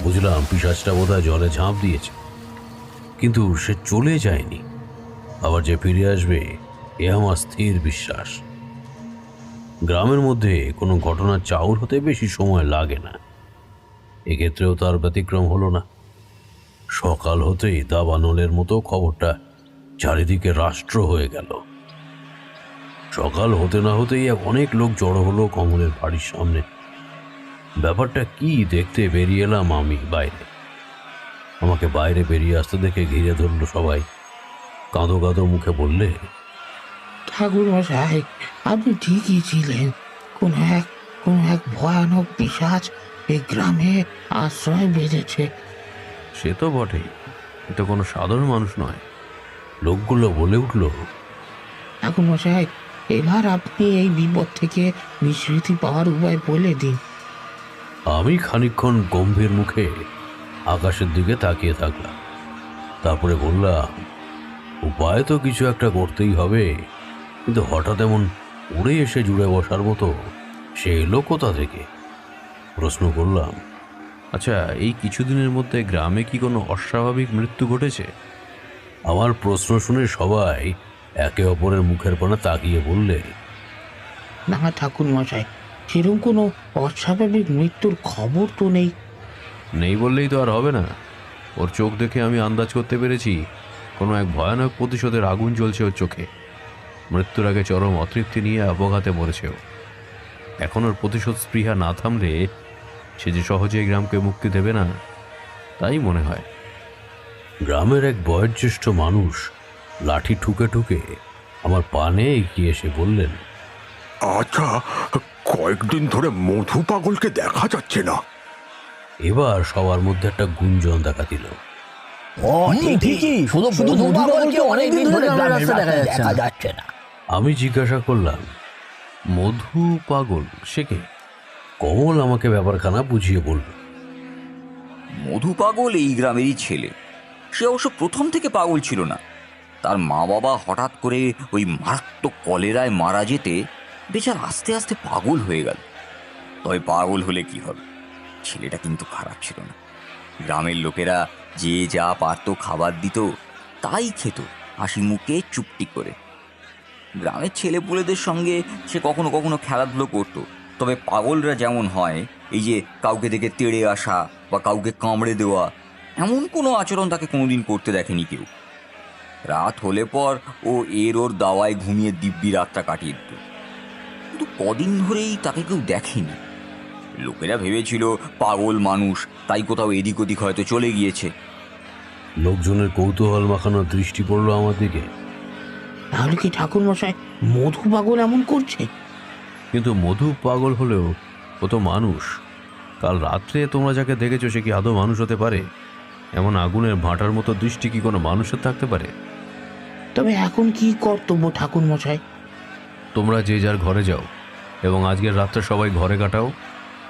বুঝলাম পিশাচটা বোধহয় জলে ঝাঁপ দিয়েছে, কিন্তু সে চলে যায়নি। আবার যে ফিরে আসবে এ আমার স্থির বিশ্বাস। গ্রামের মধ্যে কোনো ঘটনার চাউর হতে বেশি সময় লাগে না। এক্ষেত্রেও তার ব্যতিক্রম হলো না। সকাল হতেই দাবানলের মতো খবরটা চারিদিকে রাষ্ট্র হয়ে গেল। সকাল হতে না হতেই অনেক লোক জড়ো হলো কমলের বাড়ির সামনে। ব্যাপারটা কি দেখতে বেরিয়ে এলাম আমি বাইরে। আমাকে বাইরে বেরিয়ে আসতে দেখে ঘিরে ধরলো সবাই। কাঁদো কাঁদো মুখে বললে, ঠাকুর মশাই, আপনি ঠিকই ছিলেন। কোনো এক ভয়ানক পিশাচ এই গ্রামে আশ্রয় বেঁধেছে। সে তো বটেই, এটা কোনো সাধারণ মানুষ নয়। লোকগুলো বলে উঠল, ঠাকুর মশাই, এবার আপনি এই বিপদ থেকে নিষ্কৃতি পাওয়ার উপায় বলে দিন। আমি খানিকক্ষণ গম্ভীর মুখে আকাশের দিকে তাকিয়ে থাকলাম। তারপরে বললাম, উপায় তো কিছু একটা করতেই হবে, কিন্তু হঠাৎ এমন উড়ে এসে জুড়ে বসার মতো সে এলো কোথা থেকে? প্রশ্ন করলাম। আচ্ছা, এই কিছুদিনের মধ্যে গ্রামে কি কোনো অস্বাভাবিক মৃত্যু ঘটেছে? আমার প্রশ্ন শুনে সবাই একে অপরের মুখের পানে তাকিয়ে বললে, না ঠাকুর মশাই, সেরকম কোনো অস্বাভাবিক মৃত্যুর খবর তো নেই। নেই বললেই তো আর হবে না। ওর চোখ দেখে আমি আন্দাজ করতে পেরেছি কোনো এক ভয়ানক প্রতিশোধের আগুন জ্বলছে ওর চোখে। মৃত্যুর আগে চরম অতৃপ্তি নিয়ে অবঘাতে মরেছে ও। এখন ওর প্রতিশোধ স্পৃহা না থামলে সে যে সহজে এই গ্রামকে মুক্তি দেবে না, তাই মনে হয়। গ্রামের এক বয়োজ্যেষ্ঠ মানুষ লাঠি ঠুকে ঠুকে আমার পানে এগিয়ে এসে বললেন, আচ্ছা, কয়েকদিন ধরে মধু পাগলকে দেখা যাচ্ছে না। এবার সবার মধ্যে একটা গুঞ্জন দেখা দিল। আমি জিজ্ঞাসা করলাম, মধু পাগল সে কে? কমল আমাকে ব্যাপারখানা বুঝিয়ে বলল। মধু পাগল এই গ্রামেরই ছেলে। সে অবশ্য প্রথম থেকে পাগল ছিল না। তার মা বাবা হঠাৎ করে ওই মারাত্মক কলেরায় মারা যেতে বেচার আস্তে আস্তে পাগল হয়ে গেল। তবে পাগল হলে কি হবে, ছেলেটা কিন্তু খারাপ ছিল না। গ্রামের লোকেরা যে যা পারত খাবার দিত, তাই খেত হাসি মুখে চুপটি করে। গ্রামের ছেলেপুলেদের সঙ্গে সে কখনো কখনো খেলাধুলো করতো। তবে পাগলরা যেমন হয়, এই যে কাউকে দেখে তেড়ে আসা বা কাউকে কামড়ে দেওয়া, এমন কোনো আচরণ তাকে কোনোদিন করতে দেখেনি কেউ। রাত হলে পর ও ওর দাওয়ায় ঘুমিয়ে দিব্যি রাতটা কাটিয়ে দিত। কিন্তু কদিন ধরেই তাকে কেউ দেখেনি। লোকেরা ভেবেছিল পাগল মানুষ, তাই কোথাও এদিক ওদিক হয়তো চলে গিয়েছে। লোকজনের কৌতূহল মাখানো দৃষ্টি পড়লো আমার দিকে। তাহলে কি ঠাকুর মশাই মধু পাগল এমন করছে? কিন্তু মধু পাগল হলেও ও তো মানুষ। কাল রাত্রে তোমরা যাকে দেখেছো সে কি আদৌ মানুষ হতে পারে? এমন আগুনের ভাঁটার মতো দৃষ্টি কি কোনো মানুষের থাকতে পারে? তবে এখন কি কর্তব্য ঠাকুর মশাই? তোমরা যে যার ঘরে যাও এবং আজকের রাতটা সবাই ঘরে কাটাও।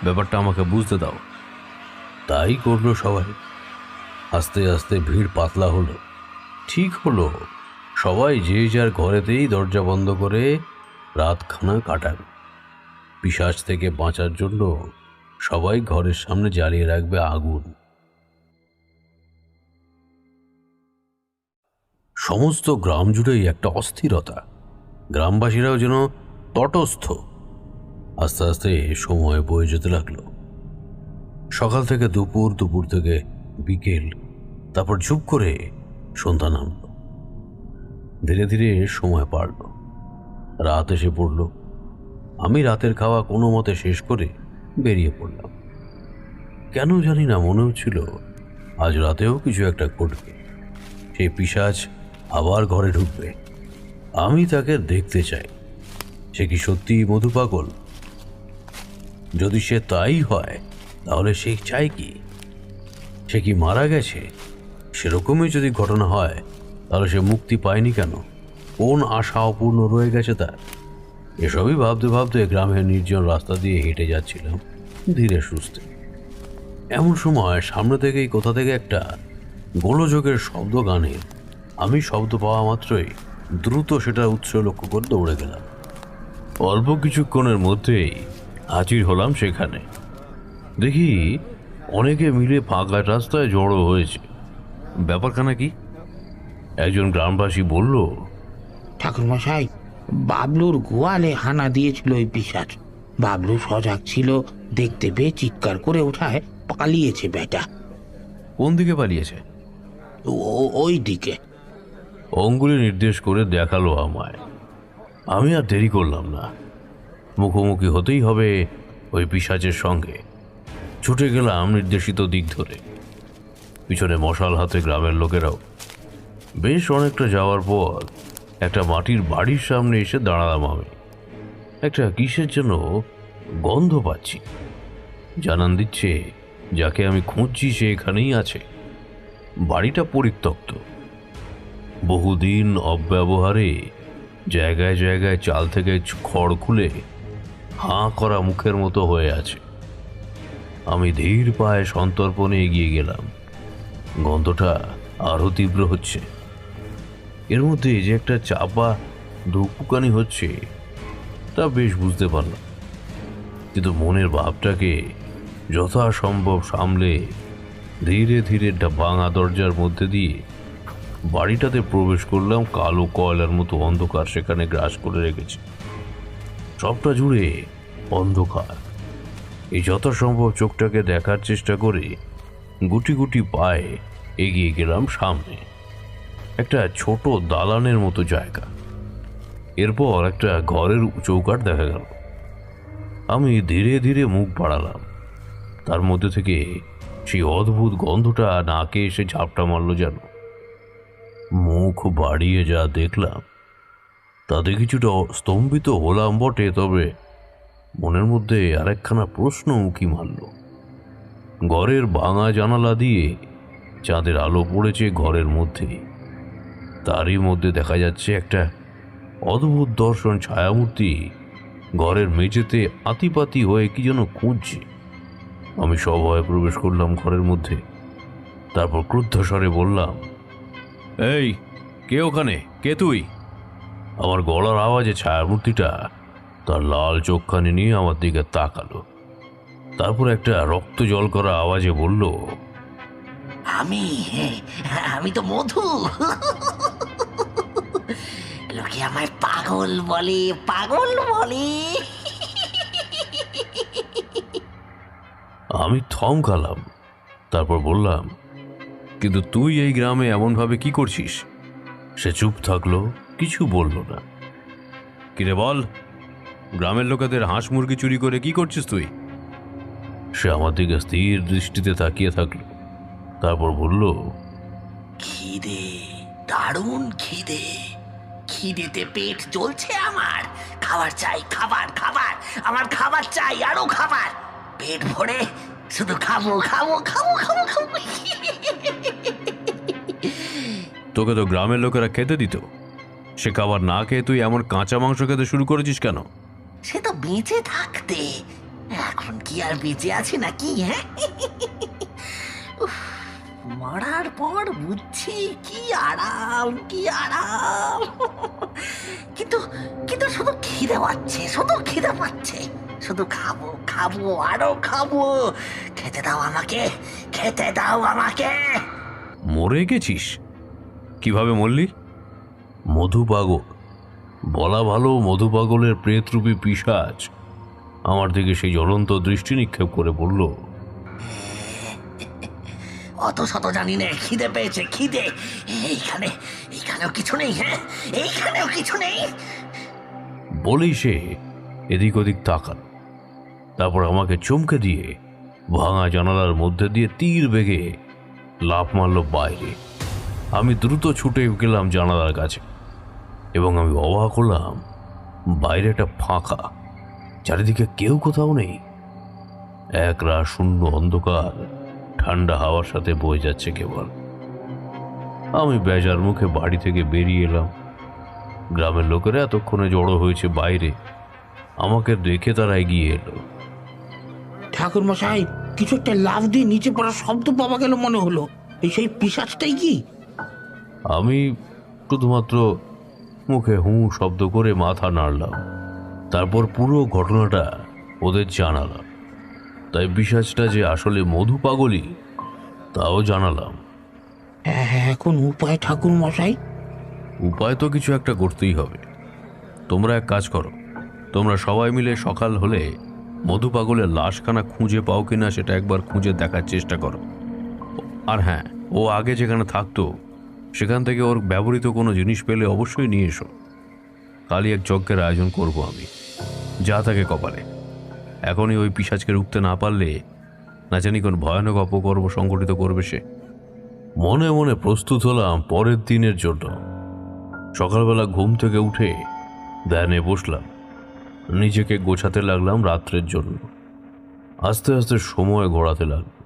ব্যাপারটা আমাকে বুঝতে দাও। তাই করলো সবাই। আস্তে আস্তে ভিড় পাতলা হলো। ঠিক হলো, সবাই যে যার ঘরেতেই দরজা বন্ধ করে রাতখানা কাটাবে। পিশাচ থেকে বাঁচার জন্য সবাই ঘরের সামনে জ্বালিয়ে রাখবে আগুন। সমস্ত গ্রাম জুড়েই একটা অস্থিরতা। গ্রামবাসীরাও যেন তটস্থ। আস্তে আস্তে সময় বয়ে যেতে লাগলো। সকাল থেকে দুপুর, দুপুর থেকে বিকেল, তারপর চুপ করে সন্ধ্যা নামলো। ধীরে ধীরে সময় পারল। রাত এসে পড়ল। আমি রাতের খাওয়া কোনো মতে শেষ করে বেরিয়ে পড়লাম। কেন জানি না মনে হচ্ছিল আজ রাতেও কিছু একটা ঘটবে। সেই পিশাচ আবার ঘরে ঢুকবে। আমি তাকে দেখতে চাই। সে কি সত্যিই মধু পাগল? যদি সে তাই হয়, তাহলে সে চায় কি? সে কি মারা গেছে? সেরকমই যদি ঘটনা হয়, তাহলে সে মুক্তি পায়নি কেন? কোন আশা অপূর্ণ রয়ে গেছে তার? এসবই ভাবতে ভাবতে গ্রামের নির্জন রাস্তা দিয়ে হেঁটে যাচ্ছিলাম। ধীরে সুস্থে। এমন সময় সামনে থেকেই কোথা থেকে একটা গোলযোগের শব্দ গানের। আমি শব্দ পাওয়া মাত্রই দ্রুত সেটা উৎস লক্ষ্য করে দৌড়ে গেলাম। অল্প কিছুক্ষণের মধ্যেই হাজির হলাম সেখানে। দেখি অনেকে মিলে ফাঁকা রাস্তায় জড়ো হয়েছে। ব্যাপারখানা কি? একজন গ্রামবাসী বলল, ঠাকুরমশাই, বাবলুর গোয়ালে হানা দিয়েছিল ওই পিশাচ। বাবলু সজাগ ছিল, দেখতে পেয়ে চিৎকার করে ওঠায় পালিয়েছে বেটা। কোন দিকে পালিয়েছে? ওই দিকে। অঙ্গুলি নির্দেশ করে দেখালো আমায়। আমি আর দেরি করলাম না, মুখোমুখি হতেই হবে ওই পিশাচের সঙ্গে। ছুটে গেলাম নির্দেশিত দিক ধরে। পিছনে মশাল হাতে গ্রামের লোকেরাও। বেশ অনেকটা যাওয়ার পর একটা মাটির বাড়ির সামনে এসে দাঁড়ালাম আমি। একটা কিসের জন্য গন্ধ পাচ্ছি, জানান দিচ্ছে যাকে আমি খুঁজছি সে এখানেই আছে। বাড়িটা পরিত্যক্ত, বহুদিন অব্যবহারে জায়গায় জায়গায় চাল থেকে খড় খুলে হাঁ করা মুখের মতো হয়ে আছে। আমি ধীর পায়ে সন্তর্পণে এগিয়ে গেলাম। গন্ধটা আরো তীব্র হচ্ছে। এর মধ্যে যে একটা চাপা ধুকপুকানি হচ্ছে তা বেশ বুঝতে পারলাম, কিন্তু মনের ভাবটাকে যথাসম্ভব সামলে ধীরে ধীরে ভাঙা দরজার মধ্যে দিয়ে বাড়িটাতে প্রবেশ করলাম। কালো কয়লার মতো অন্ধকার সেখানে গ্রাস করে রেখেছে। সবটা জুড়ে অন্ধকার। এই যথাসম্ভব চোখটাকে দেখার চেষ্টা করে গুটি গুটি পায়ে এগিয়ে গেলাম সামনে। একটা ছোট দালানের মতো জায়গা। এরপর একটা ঘরের চৌকাঠ দেখা গেল। আমি ধীরে ধীরে মুখ বাড়ালাম। তার মধ্যে থেকে সেই অদ্ভুত গন্ধটা নাকে এসে ঝাপটা মারল যেন। মুখ বাড়িয়ে যা দেখলাম তাতে কিছুটা স্তম্ভিত হলাম বটে, তবে মনের মধ্যে আরেকখানা প্রশ্ন উঁকি মারল। ঘরের ভাঙা জানালা দিয়ে চাঁদের আলো পড়েছে ঘরের মধ্যে। তারই মধ্যে দেখা যাচ্ছে একটা অদ্ভুত দর্শন ছায়ামূর্তি ঘরের মেঝেতে আতিপাতি হয়ে কি যেন খুঁজছে। আমি সভয়ে প্রবেশ করলাম ঘরের মধ্যে। তারপর ক্রুদ্ধ স্বরে বললাম, এই কে ওখানে? কে তুই? আমার গলার আওয়াজে ছায়ামূর্তিটা তার লাল চোখখানি নিয়ে আমার দিকে তাকালো। তারপর একটা রক্ত জল করা আওয়াজে বলল, আমি তো মধু। লোকে আমায় পাগল বলে, পাগল বলে। আমি থম খালাম। তারপর বললাম, কিন্তু তুই এই গ্রামে এমনভাবে কি করছিস? সে চুপ থাকলো, কিছু বলল না। কিরে বল, গ্রামের লোকেদের হাঁস মুরগি চুরি করে কি করছিস তুই? সে আমার দিকে স্থির দৃষ্টিতে তাকিয়ে থাকলো। তারপর বলল, খিদে, দারুণ খিদে। খিদেতে পেট জ্বলছে আমার। খাবার চাই, খাবার, খাবার। আমার খাবার চাই, আরো খাবার। পেট ভরে শুধু খাবো, খাবো, খাবো, খাবো, খাবো। তোকে তো গ্রামের লোকেরা খেতে দিত, সে খাবার না খেয়ে তুই এমন কাঁচা মাংস খেতে শুরু করেছিস কেন? সে তো বেঁচে থাকতে। এখন কি আর বেঁচে আছে নাকি? হ্যাঁ, মরার পর বুঝছি কি আরাম, কি আরাম। কিন্তু কিন্তু শুধু খিদে পাচ্ছে, শুধু খিদে পাচ্ছে। শুধু খাবো, খাবো, আরো খাবো। খেতে দাও আমাকে, খেতে দাও আমাকে। মরে গেছিস? কিভাবে মরলি? মধু পাগল, বলা ভালো মধু পাগলের প্রেতরূপী পিশাচ আমার দিকে সেই জ্বলন্ত দৃষ্টি নিক্ষেপ করে বলল, অত শত জানি না, খিদে পেয়েছে, খিদে। এইখানেও কিছু নেই। হ্যাঁ, এইখানেও কিছু নেই। বলেই সে এদিক ওদিক তাকাল। তারপর আমাকে চমকে দিয়ে ভাঙা জানালার মধ্যে দিয়ে তীর বেগে লাফ মারল বাইরে। আমি দ্রুত ছুটে গেলাম জানালার কাছে এবং আমি অবাক হলাম, বাইরেটা ফাঁকা, চারিদিকে কেউ কোথাও নেই। একরা শূন্য অন্ধকার ঠান্ডা হাওয়ার সাথে বয়ে যাচ্ছে কেবল। আমি বেজার মুখে বাড়ি থেকে বেরিয়ে এলাম। গ্রামের লোকেরা এতক্ষণে জড়ো হয়েছে বাইরে। আমাকে দেখে তারা এগিয়ে এলো। ঠাকুর মশাই, কিছু একটা লাফ দিয়ে নিচে পড়ার শব্দ পাওয়া গেল মনে হলো। এই সেই পিশাচটাই কি? আমি শুধুমাত্র মুখে হুঁ শব্দ করে মাথা নাড়লাম, তারপর পুরো ঘটনাটা ওদের জানালাম। তাই পিশাচটা যে আসলে মধু পাগলই তাও জানালাম। এখন উপায় ঠাকুর মশাই? উপায় তো কিছু একটা করতেই হবে। তোমরা এক কাজ করো, তোমরা সবাই মিলে সকাল হলে মধু পাগলের লাশখানা খুঁজে পাও কিনা সেটা একবার খুঁজে দেখার চেষ্টা করো। আর হ্যাঁ, ও আগে যেখানে থাকতো সেখান থেকে ওর ব্যবহৃত কোনো জিনিস পেলে অবশ্যই নিয়ে এসো। কালই এক যজ্ঞের আয়োজন করব আমি, যা থাকে কপালে। এখনই ওই পিশাচকে রুখতে না পারলে না জানি কোন ভয়ানক অপকর্ম সংগঠিত করবে সে। মনে মনে প্রস্তুত হলাম পরের দিনের জন্য। সকালবেলা ঘুম থেকে উঠে ধ্যানে বসলাম, নিজেকে গোছাতে লাগলাম রাত্রের জন্য। আস্তে আস্তে সময় গড়াতে লাগলো।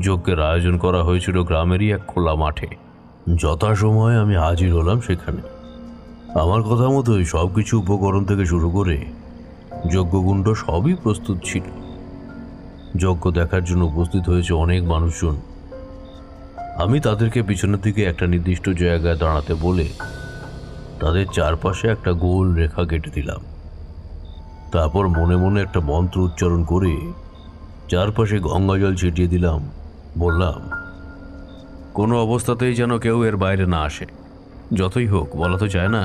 যজ্ঞের আয়োজন করা হয়েছিল গ্রামেরই এক খোলা মাঠে। যথাসময়ে আমি হাজির হলাম সেখানে। আমার কথা মতোই সব কিছু উপকরণ থেকে শুরু করে যজ্ঞকুণ্ড সবই প্রস্তুত ছিল। যজ্ঞ দেখার জন্য উপস্থিত হয়েছে অনেক মানুষজন। আমি তাদেরকে পিছনের দিকে একটা নির্দিষ্ট জায়গায় দাঁড়াতে বলে তাদের চারপাশে একটা গোল রেখা কেটে দিলাম। তারপর মনে মনে একটা মন্ত্র উচ্চারণ করে চারপাশে গঙ্গা জল ছিটিয়ে দিলাম। বললাম, কোনো অবস্থাতেই যেন কেউ এর বাইরে না আসে। যতই হোক, বলা তো যায় না,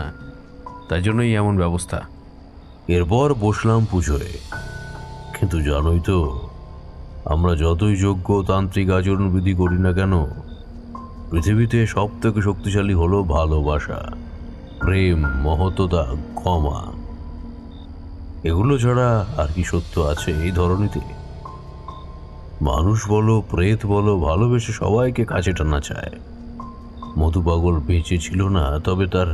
তাই জন্যই এমন ব্যবস্থা। এরপর বসলাম পুজোয়। কিন্তু জানোই তো, আমরা যতই যোগ্য তান্ত্রিক আচরণবিধি করি না কেন, পৃথিবীতে সব থেকে শক্তিশালী হলো ভালোবাসা, প্রেম, মহত্বতা, ক্ষমা। এগুলো ছাড়া আর কি সত্য আছে এই ধরনীতে? মানুষ বলো, প্রেত বলো, ভালোবেসে সবাইকে কাছে টানা চায়। মধু পাগল বেঁচে ছিল না, তবে তার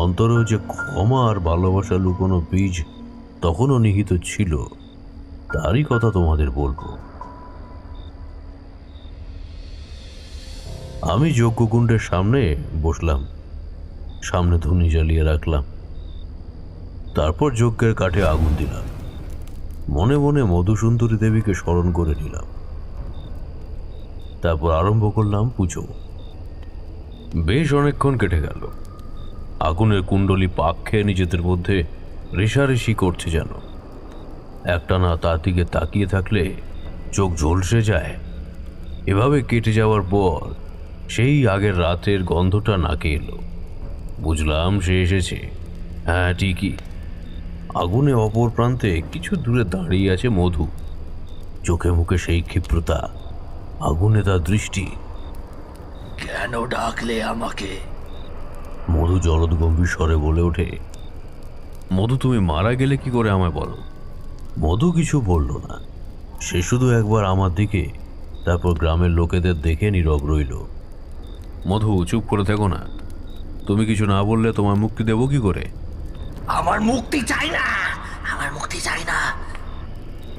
অন্তরেও যে ক্ষমা আর ভালোবাসা লুকোনো বীজ তখনও নিহিত ছিল, তারই কথা তোমাদের বলবো। আমি যজ্ঞকুণ্ডের সামনে বসলাম, সামনে ধুনি জ্বালিয়ে রাখলাম। তারপর যজ্ঞের কাঠে আগুন দিলাম। মনে মনে মধুসুন্দরী দেবীকে স্মরণ করে নিলাম। তারপর আরম্ভ করলাম পুজো। বেশ অনেকক্ষণ কেটে গেল। আগুনের কুণ্ডলী পাক খেয়ে নিজেদের মধ্যে রেশারেশি করছে যেন। একটানা তার দিকে তাকিয়ে থাকলে চোখ ঝলসে যায়। এভাবে কেটে যাওয়ার পর সেই আগের রাতের গন্ধটা নাকে এলো। বুঝলাম সে এসেছে। হ্যাঁ, ঠিকই, আগুনে অপর প্রান্তে কিছু দূরে দাঁড়িয়ে আছে মধু। চোখে মুখে সেই ক্ষিপ্রতা, আগুনে তার দৃষ্টি। কেন ডাকলে আমাকে? মধু জলদ গম্ভীর স্বরে বলে ওঠে। মধু, তুমি মারা গেলে কি করে আমায় বলো। মধু কিছু বলল না, সে শুধু একবার আমার দিকে, তারপর গ্রামের লোকেদের দেখে নীরব রইল। মধু, চুপ করে থেকো না। তুমি কিছু না বললে তোমার মুক্তি দেবো কি করে? আমার মুক্তি চাই না, আমার মুক্তি চাই না।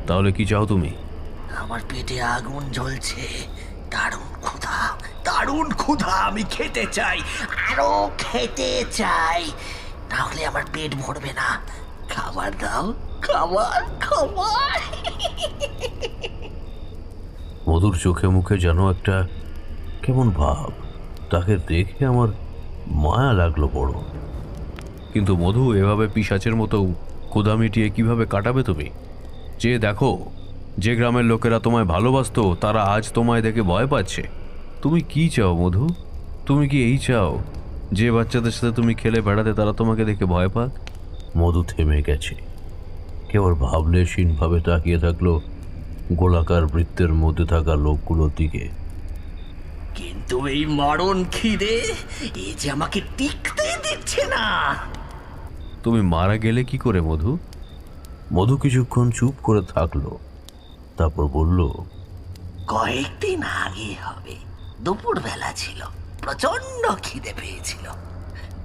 তাহলে কি চাও তুমি? আমার পেটে আগুন জ্বলছে, দারুণ ক্ষুধা, দারুণ ক্ষুধা। আমি খেতে চাই, আরো খেতে চাই, না হলে আমার পেট ভরবে না। খাবার দাও, খাবার, খাবার। মধুর চোখে মুখে যেন একটা কেমন ভাব। তাকে দেখে আমার মায়া লাগলো বড়। কিন্তু মধু, এভাবে পিশাচের মতো ক্ষুধা মিটিয়ে কিভাবে কাটাবে তুমি? যে দেখো, যে গ্রামের লোকেরা তোমায় ভালোবাসতো তারা আজ তোমায় দেখে ভয় পাচ্ছে। তুমি কি চাও মধু? তুমি কি এই চাও যে বাচ্চাদের সাথে তুমি খেলে বেড়াতে তারা তোমাকে দেখে ভয় পাক? মধু থেমে গেছে। কেবল ভাবলেশীনভাবে তাকিয়ে থাকলো গোলাকার বৃত্তের মধ্যে থাকা লোকগুলোর দিকে। কিন্তু এই মারণ খিদে, এই যে আমাকে টিকতে দিচ্ছে না। তুমি মারা গেলে কি করে মধু? মধু কিছুক্ষণ চুপ করে থাকলো, তারপর বলল, কয়েকদিন আগে হবে, দুপুর বেলা ছিল, প্রচন্ড খিদে পেয়েছিল।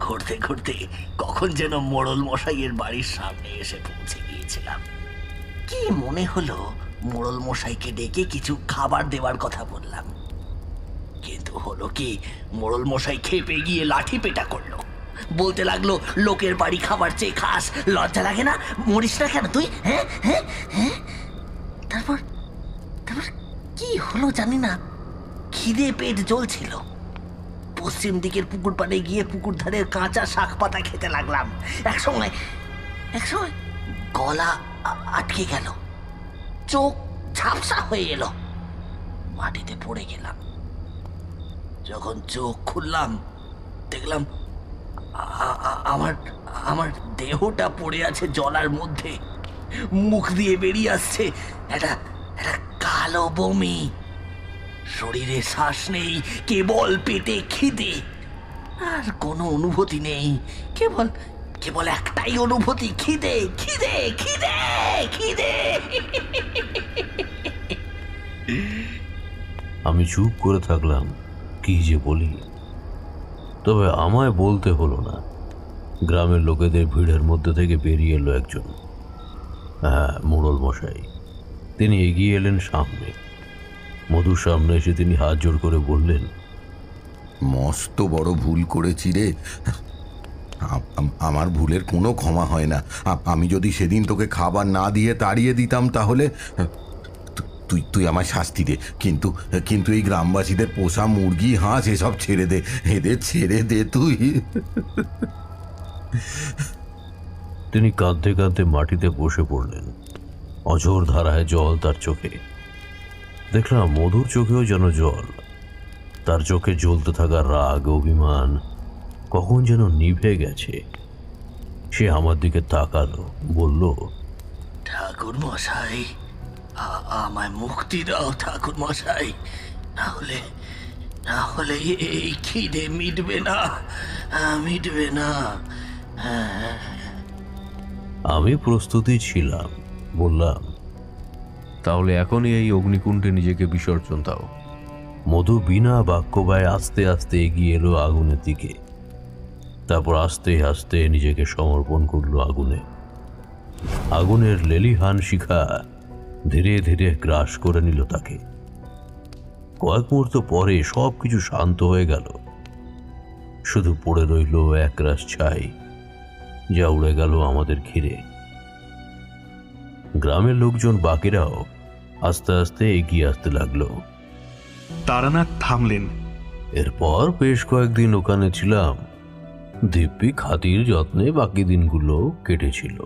ঘুরতে ঘুরতে কখন যেন মোড়ল মশাইয়ের বাড়ির সামনে এসে পৌঁছে গিয়েছিলাম। কি মনে হলো মোড়ল মশাইকে ডেকে কিছু খাবার দেওয়ার কথা বললাম, কিন্তু হলো কি, মোড়ল মশাই খেপে গিয়ে লাঠি পেটা করলো। বলতে লাগলো, লোকের বাড়ি খাবার চেয়ে খাস, লজ্জা লাগে না? মরিস না কেন তুই? হ্যাঁ হ্যাঁ হ্যাঁ। তারপর তারপর কি হলো জানি না, খিদে পেট জ্বলছিল। পশ্চিম দিকের পুকুর পাড়ে গিয়ে পুকুর ধারের কাঁচা শাক পাতা খেতে লাগলাম। একসময় গলা আটকে গেল, চোখ ঝাপসা হয়ে এলো, মাটিতে পড়ে গেলাম। যখন চোখ খুললাম দেখলাম আমার দেহটা পড়ে আছে জলার মধ্যে, মুখ দিয়ে বেরিয়ে আসছে একটা কালো বমি। শরীরে শ্বাস নেই, কেবল পেটে খিদে, আর কোনো অনুভূতি নেই। কেবল একটাই অনুভূতি, খিদে খিদে খিদে খিদে। আমি চুপ করে থাকলাম, কি যে বলি। তবে আমায় বলতে হলো না। গ্রামের লোকেদের ভিড়ের মধ্যে থেকে বেরিয়ে এলো একজন। হ্যাঁ, মোড়ল মশাই। তিনি এগিয়ে এলেন সামনে। মধুর সামনে এসে তিনি হাত জোড় করে বললেন, মস্ত বড় ভুল করেছি রে। আমার ভুলের কোনো ক্ষমা হয় না। আমি যদি সেদিন তোকে খাবার না দিয়ে তাড়িয়ে দিতাম তাহলে তুই আমায় শাস্তি দে, কিন্তু এই গ্রামবাসীদের পোষা মুরগি হাঁস এসব ছেড়ে দে, এদের ছেড়ে দে তুই। তিনি কাঁদতে কাঁদতে মাটিতে বসে পড়লেন। অঝোর ধারায় জল তার চোখে। দেখলাম মধুর চোখেও যেন জল। তার চোখে জ্বলতে থাকা রাগ, অভিমান কখন যেন নিভে গেছে। সে আমার দিকে তাকালো, বলল, ঠাকুর মশাই, আমায় মুক্তি দাও ঠাকুর মশাই, না হলে এই খিদে মিটবে না। আমি প্রস্তুতি ছিলাম। বললাম, তাহলে এখনই এই অগ্নিকুণ্ডে নিজেকে বিসর্জন দাও। মধু বিনা বাক্য ব্যয়ে আস্তে আস্তে এগিয়ে এলো আগুনের দিকে। তারপর আস্তে আস্তে নিজেকে সমর্পণ করলো আগুনে। আগুনের লেলিহান শিখা ধীরে ধীরে গ্রাস করে নিল তাকে। কয়েক মুহূর্ত পরে সবকিছু শান্ত হয়ে গেল। শুধু পড়ে রইল একরাশ ছাই, যা উড়ে গেল আমাদের ঘিরে। গ্রামের লোকজন বাকিরাও আস্তে আস্তে এগিয়ে আসতে লাগলো। তারানাথ থামলেন। এরপর বেশ কয়েকদিন ওখানে ছিলাম। দিব্যি খাতির যত্নে বাকি দিনগুলো কেটেছিল।